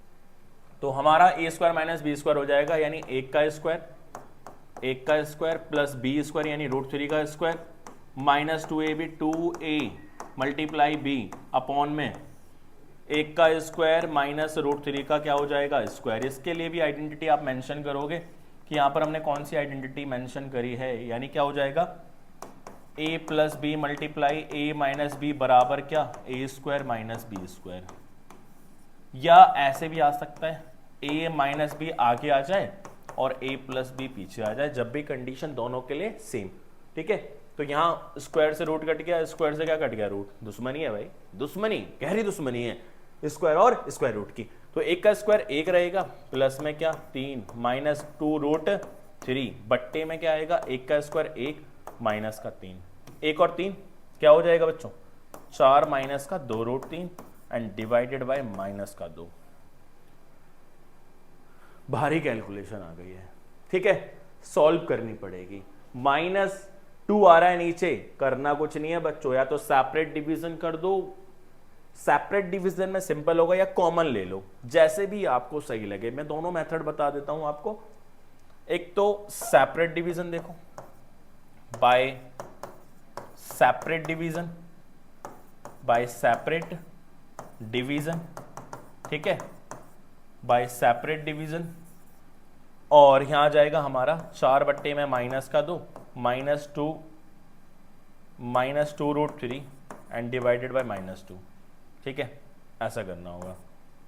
तो हमारा ए स्क्वायर माइनस बी स्क्वायर हो जाएगा, यानी 1 का स्क्वायर प्लस बी स्क्वायर यानी √3 का square minus 2ab 2a multiply B upon में 1 का स्क्वायर माइनस √3 का क्या हो जाएगा स्क्वायर। इसके लिए भी आइडेंटिटी आप मेंशन करोगे कि यहाँ पर हमने कौन सी आइडेंटिटी मेंशन करी है, यानी क्या हो जाएगा a plus B multiply a minus B बराबर क्या a square minus B square, या ऐसे भी आ सकता है a माइनस बी आगे आ जाए और a प्लस बी पीछे आ जाए, जब भी कंडीशन दोनों के लिए सेम, ठीक है। तो यहाँ स्क्वायर से रूट कट गया, स्क्वायर से क्या कट गया रूट, दुश्मनी है भाई, दुश्मनी गहरी दुश्मनी है स्क्वायर और स्क्वायर रूट की। तो 1 का स्क्वायर 1 रहेगा प्लस में क्या 3 माइनस 2√3 बट्टे में क्या आएगा 1 का स्क्वायर 1 माइनस का 3, 1 और 3 क्या हो जाएगा बच्चों 4 माइनस का 2√3 एंड डिवाइडेड बाय माइनस का 2। भारी कैलकुलेशन आ गई है, ठीक है, सॉल्व करनी पड़ेगी। -2 आ रहा है नीचे, करना कुछ नहीं है बच्चों, या तो सेपरेट डिवीजन कर दो, सेपरेट डिवीजन में सिंपल होगा, या कॉमन ले लो, जैसे भी आपको सही लगे। मैं दोनों मेथड बता देता हूं आपको। एक तो सेपरेट डिवीजन देखो, by separate division, by separate division, ठीक है, बाय सेपरेट डिवीजन, और यहां आ जाएगा हमारा 4 बट्टे में माइनस का 2 -2√3 एंड डिवाइडेड बाय -2, ठीक है, ऐसा करना होगा।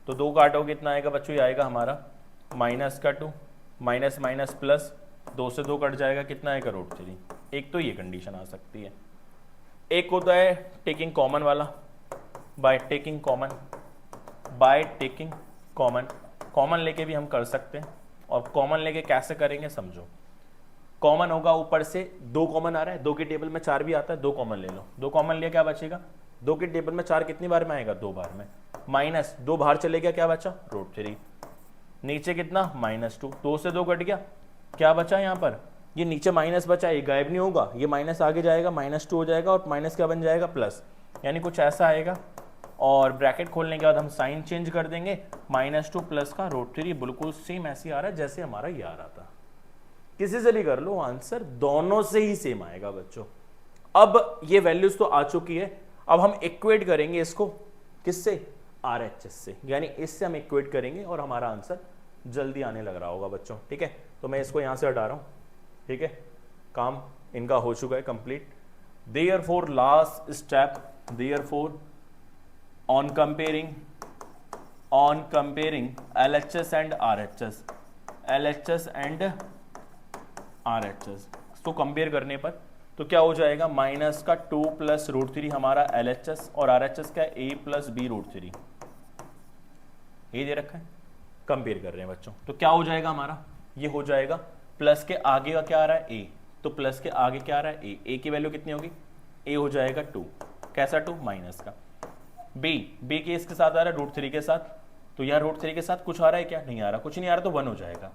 तो 2 काटोगे कितना आएगा बच्चों, ये आएगा हमारा माइनस का 2 माइनस माइनस प्लस 2 से 2 कट जाएगा, कितना आएगा √3। एक तो ये कंडीशन आ सकती है। एक होता है टेकिंग कॉमन वाला, बाय टेकिंग कॉमन, कॉमन लेके भी हम कर सकते हैं, और कॉमन लेके कैसे करेंगे समझो। कॉमन होगा ऊपर से 2 कॉमन आ रहा है, 2 के टेबल में 4 भी आता है, 2 कॉमन ले लो, 2 कॉमन लिया क्या बचेगा, 2 के टेबल में 4 कितनी बार में आएगा 2 बार में, माइनस 2 बाहर चले गया, क्या बचा √3, नीचे कितना -2, 2 से 2 कट गया, क्या बचा यहाँ पर, ये नीचे माइनस बचा, ये गायब नहीं होगा, ये माइनस आगे जाएगा, -2 हो जाएगा, और माइनस क्या बन जाएगा प्लस, यानी कुछ ऐसा आएगा। और ब्रैकेट खोलने के बाद हम साइन चेंज कर देंगे, -2 प्लस का √3 बिल्कुल सेम ऐसे आ रहा है जैसे हमारा ये आ रहा था। किसी से भी कर लो, आंसर दोनों से ही सेम आएगा बच्चों। अब ये वैल्यूज तो आ चुकी है, अब हम इक्वेट करेंगे इसको किससे, RHS से, यानी इससे हम इक्वेट करेंगे और हमारा आंसर जल्दी आने लग रहा होगा बच्चों, ठीक है। तो मैं इसको यहां से हटा रहा हूं, ठीक है, काम इनका हो चुका है complete. Therefore last step, therefore on comparing LHS and RHS, तो कंपेयर करने पर तो क्या हो जाएगा, माइनस का 2 प्लस √3 हमारा LHS, और RHS का a प्लस बी √3, ये दे रखा है, कंपेयर कर रहे हैं बच्चों। तो क्या हो जाएगा हमारा, ये हो जाएगा प्लस के आगे का क्या आ रहा है a, तो प्लस के आगे क्या आ रहा है a की वैल्यू कितनी होगी, a हो जाएगा 2, कैसा 2 माइनस का, b के इसके साथ आ रहा है √3 के साथ, तो यहाँ √3 के साथ कुछ आ रहा है क्या, नहीं आ रहा, कुछ नहीं आ रहा, तो 1 हो जाएगा,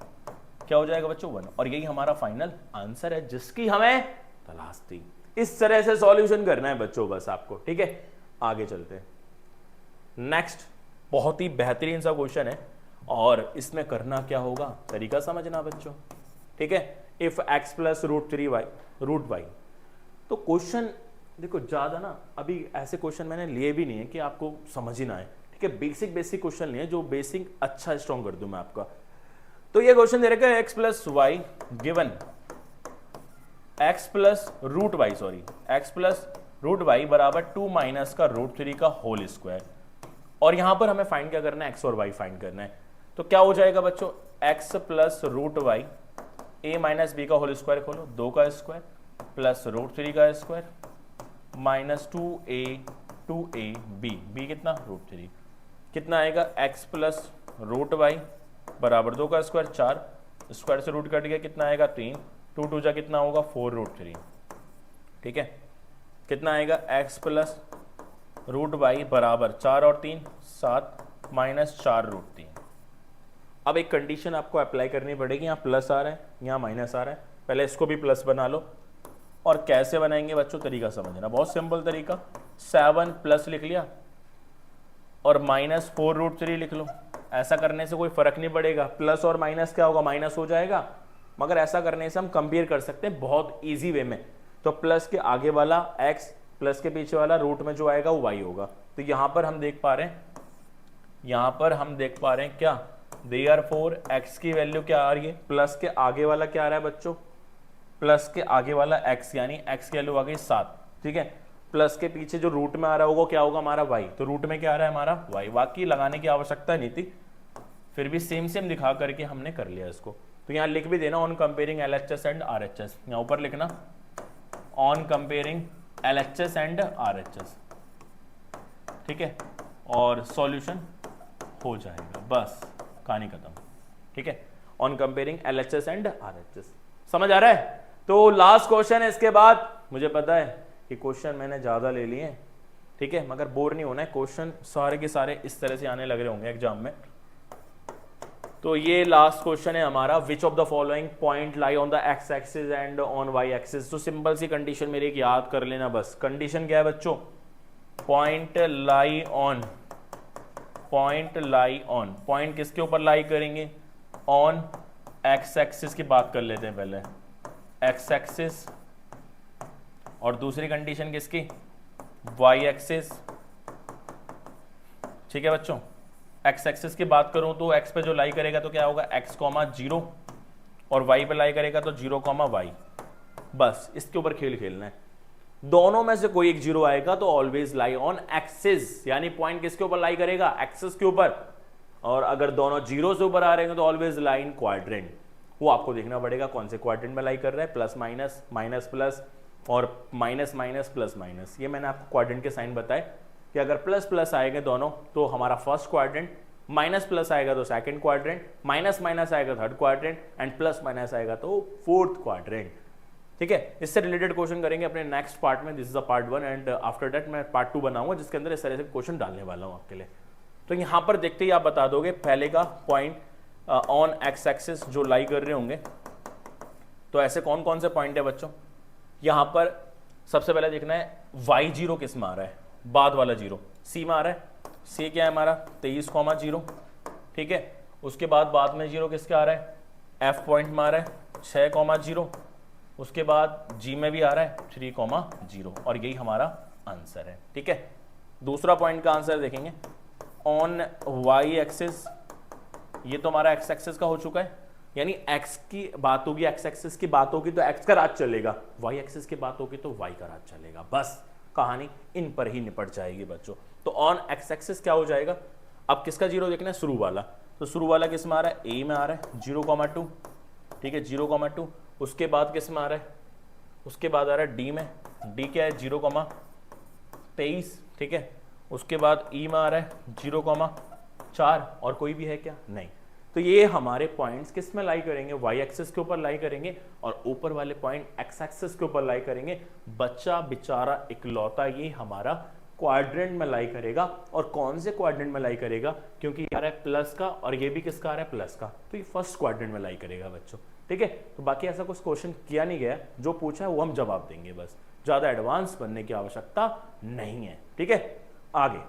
क्या हो जाएगा बच्चों 1, और यही हमारा फाइनल आंसर है जिसकी हमें तलाश थी। इस तरह से सॉल्यूशन करना है बच्चों बस आपको, ठीक है। आगे चलते हैं, नेक्स्ट बहुत ही बेहतरीन सा क्वेश्चन है, और इसमें करना क्या होगा, तरीका समझना बच्चों, ठीक है। If x plus √3y √y, तो क्वेश्चन देखो ज़्यादा ना अभी ऐसे क्वेश्चन मैंने लिए भी नहीं है कि आपको समझ ही ना आए, ठीक है। बेसिक बेसिक क्वेश्चन लिए जो बेसिक अच्छा स्ट्रॉन्ग कर दूं मैं आपका। तो ये क्वेश्चन दे रखा है X plus Y given X plus root Y, sorry X plus root Y बराबर 2 माइनस का रूट 3 का होल स्क्वायर, और यहां पर हमें फाइंड क्या करना है, एक्स और वाई फाइंड करना है। तो क्या हो जाएगा बच्चों, एक्स प्लस रूट वाई ए माइनस बी का होल स्क्वायर खोलो, 2 का स्क्वायर प्लस रूट 3 का स्क्वायर माइनस 2a बी कितना रूट 3, कितना आएगा एक्स प्लस रूट वाई बराबर 2 का स्क्वायर 4, स्क्वायर से रूट कट गया कितना आएगा 3, 2 2 जा कितना होगा 4 रूट 3, ठीक है। कितना आएगा एक्स प्लस रूट वाई बराबर 4 और 3 7 माइनस 4 रूट 3। अब एक कंडीशन आपको अप्लाई करनी पड़ेगी, यहाँ प्लस आ रहा है यहाँ माइनस आ रहा है, पहले इसको भी प्लस बना लो। और कैसे बनाएंगे बच्चों, तरीका समझना, बहुत सिंपल तरीका, 7 प्लस लिख लिया और माइनस 4 रूट 3 लिख लो। ऐसा करने से कोई फर्क नहीं पड़ेगा, प्लस और माइनस क्या होगा, माइनस हो जाएगा, मगर ऐसा करने से हम कंपेयर कर सकते हैं बहुत इजी वे में। तो प्लस के आगे वाला x, प्लस के पीछे वाला रूट में जो आएगा वो y होगा। तो यहां पर हम देख पा रहे हैं, क्या देयरफॉर x की वैल्यू क्या आ रही है, प्लस के आगे वाला क्या आ रहा है बच्चों, प्लस के आगे वाला x, यानी x की वैल्यू आ गई 7, ठीक है। प्लस के पीछे जो रूट में आ रहा होगा क्या होगा हमारा y, तो रूट में क्या आ रहा है हमारा y, बाकी लगाने की आवश्यकता नहीं थी, फिर भी सेम सेम दिखा करके हमने कर लिया इसको। तो यहाँ लिख भी देना on comparing LHS and RHS, यहाँ ऊपर लिखना on comparing LHS and RHS, ठीक है, और सॉल्यूशन हो जाएगा, बस कहानी खत्म, ठीक है। On comparing LHS and RHS, समझ आ रहा है। तो लास्ट क्वेश्चन है इसके बाद, मुझे पता है कि क्वेश्चन मैंने ज्यादा ले लिए, ठीक है, मगर बोर नहीं होना है, क्वेश्चन सारे के सारे इस तरह से आने लग रहे होंगे एग्जाम में। तो ये लास्ट क्वेश्चन है हमारा, which of the following point lie on the X axis and on Y axis. तो सिंपल सी कंडीशन मेरी एक याद कर लेना बस। कंडीशन क्या है बच्चों, पॉइंट लाई ऑन, पॉइंट किसके ऊपर लाई करेंगे, ऑन एक्स एक्सिस की बात कर लेते हैं पहले, एक्स एक्सिस, और दूसरी कंडीशन किसकी, वाई एक्सिस, ठीक है बच्चों। एक्स एक्सिस की बात करूं तो एक्स पे जो लाई करेगा तो क्या होगा एक्स कॉमा 0, और वाई पे लाई करेगा तो 0 कॉमा वाई, बस इसके ऊपर खेल खेलना है। दोनों में से कोई एक 0 आएगा तो ऑलवेज लाई ऑन एक्सिस, यानी पॉइंट किसके ऊपर लाई करेगा, एक्सिस के ऊपर, और अगर दोनों 0 से ऊपर आ रहे हैं तो ऑलवेज लाई इन क्वाड्रेंट। वो आपको देखना पड़ेगा कौन से क्वाड्रेंट में लाई कर रहा है, प्लस माइनस, माइनस प्लस, और माइनस माइनस प्लस माइनस। ये मैंने आपको क्वाड्रेंट के साइन बताए कि अगर प्लस प्लस आएगा दोनों तो हमारा फर्स्ट क्वाड्रेंट, माइनस प्लस आएगा तो सेकंड क्वाड्रेंट, माइनस माइनस आएगा third quadrant, and plus minus आएगा तो फोर्थ क्वाड्रेंट, ठीक है। इससे रिलेटेड क्वेश्चन करेंगे अपने नेक्स्ट पार्ट में, this is the part 1, and after that मैं पार्ट 2 बनाऊंगा जिसके अंदर इस तरह से क्वेश्चन डालने वाला हूं आपके लिए। तो यहां पर देखते ही आप बता दोगे पहले का पॉइंट ऑन एक्स एक्सिस जो लाई कर रहे होंगे, तो ऐसे कौन कौन से पॉइंट है बच्चों। यहां पर सबसे पहले देखना है y0 किस में आ रहा है, बाद वाला 0 c में आ रहा है, c क्या है हमारा 23,0, ठीक है। उसके बाद में 0 किसके आ रहा है, f पॉइंट में आ रहा है 6,0, उसके बाद g में भी आ रहा है 3,0, और यही हमारा आंसर है, ठीक है। दूसरा पॉइंट का आंसर देखेंगे ऑन y एक्सिस, ये तो हमारा x एक्सिस का हो चुका है, यानी x की बात होगी, x एक्सिस की बात होगी तो x का राज चलेगा, y एक्सिस की बात होगी तो y का राज चलेगा, बस कहानी इन पर ही निपट जाएगी बच्चों। तो ऑन x एक्सिस क्या हो जाएगा, अब किसका 0 देखना है, शुरू वाला, तो शुरू वाला किस में आ रहा है, a में आ रहा है 0,2, ठीक है 0,2। उसके बाद किस में आ रहा है, उसके बाद आ रहा है d में, d क्या है 0,23, ठीक है। उसके बाद e में आ रहा है 0,4, और कोई भी है क्या, नहीं। तो ये हमारे पॉइंट्स किस में लाई करेंगे, y एक्सिस के ऊपर लाई करेंगे, और ऊपर वाले पॉइंट x एक्सिस के ऊपर लाई करेंगे। बच्चा बेचारा इकलौता ये हमारा क्वाड्रेंट में लाई करेगा, और कौन से क्वाड्रेंट में लाई करेगा, क्योंकि आ रहा है प्लस का और ये भी किसका आ रहा है प्लस का, तो ये फर्स्ट क्वाड्रेंट में लाई करेगा बच्चों, ठीक है। तो बाकी ऐसा कुछ क्वेश्चन किया नहीं गया, जो पूछा है वो हम जवाब देंगे, बस ज्यादा एडवांस बनने की आवश्यकता नहीं है, ठीक है। आगे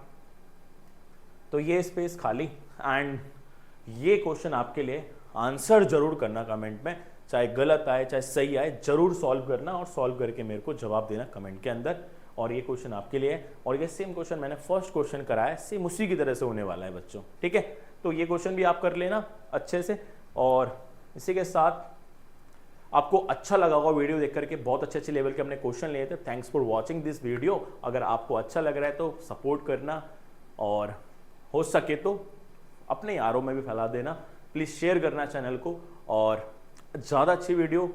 तो ये स्पेस खाली, एंड ये क्वेश्चन आपके लिए आंसर जरूर करना कमेंट में, चाहे गलत आए चाहे सही आए, जरूर सॉल्व करना, और सॉल्व करके मेरे को जवाब देना कमेंट के अंदर। और ये क्वेश्चन आपके लिए है, और ये सेम क्वेश्चन मैंने फर्स्ट क्वेश्चन कराया, सेम उसी की तरह से होने वाला है बच्चों, ठीक है। तो ये क्वेश्चन भी आप कर लेना अच्छे से। और इसी के साथ आपको अच्छा लगा होगा वीडियो देख करके, बहुत अच्छे लेवल के हमने क्वेश्चन लिए थे। Thanks for watching this video. अगर आपको अच्छा लग रहा है तो सपोर्ट करना, और हो सके तो अपने यारों में भी फैला देना, प्लीज़ शेयर करना चैनल को। और ज़्यादा अच्छी वीडियो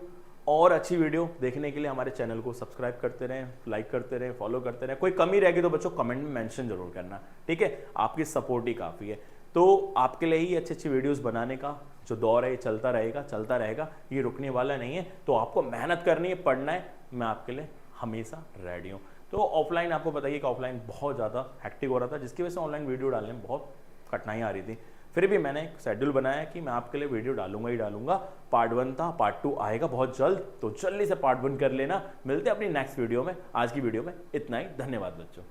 और अच्छी वीडियो देखने के लिए हमारे चैनल को सब्सक्राइब करते रहें, लाइक करते रहें, फॉलो करते रहें। कोई कमी रहेगी तो बच्चों कमेंट में मेंशन जरूर करना, ठीक है। आपकी सपोर्ट ही काफ़ी है। तो आपके लिए ही अच्छी अच्छी वीडियोस बनाने का जो दौर है ये चलता रहेगा, ये रुकने वाला नहीं है। तो आपको मेहनत करनी है, पढ़ना है, मैं आपके लिए हमेशा रेडी हूँ। तो ऑफलाइन आपको बताइए कि ऑफलाइन बहुत ज़्यादा हेक्टिक हो रहा था, जिसकी वजह से ऑनलाइन वीडियो डालने में बहुत कठिनाई आ रही थी। फिर भी मैंने एक शेड्यूल बनाया कि मैं आपके लिए वीडियो डालूंगा ही डालूंगा। पार्ट 1 था, पार्ट 2 आएगा बहुत जल्द, तो जल्दी से पार्ट 1 कर लेना। मिलते हैं अपनी नेक्स्ट वीडियो में। आज की वीडियो में इतना ही। धन्यवाद बच्चों।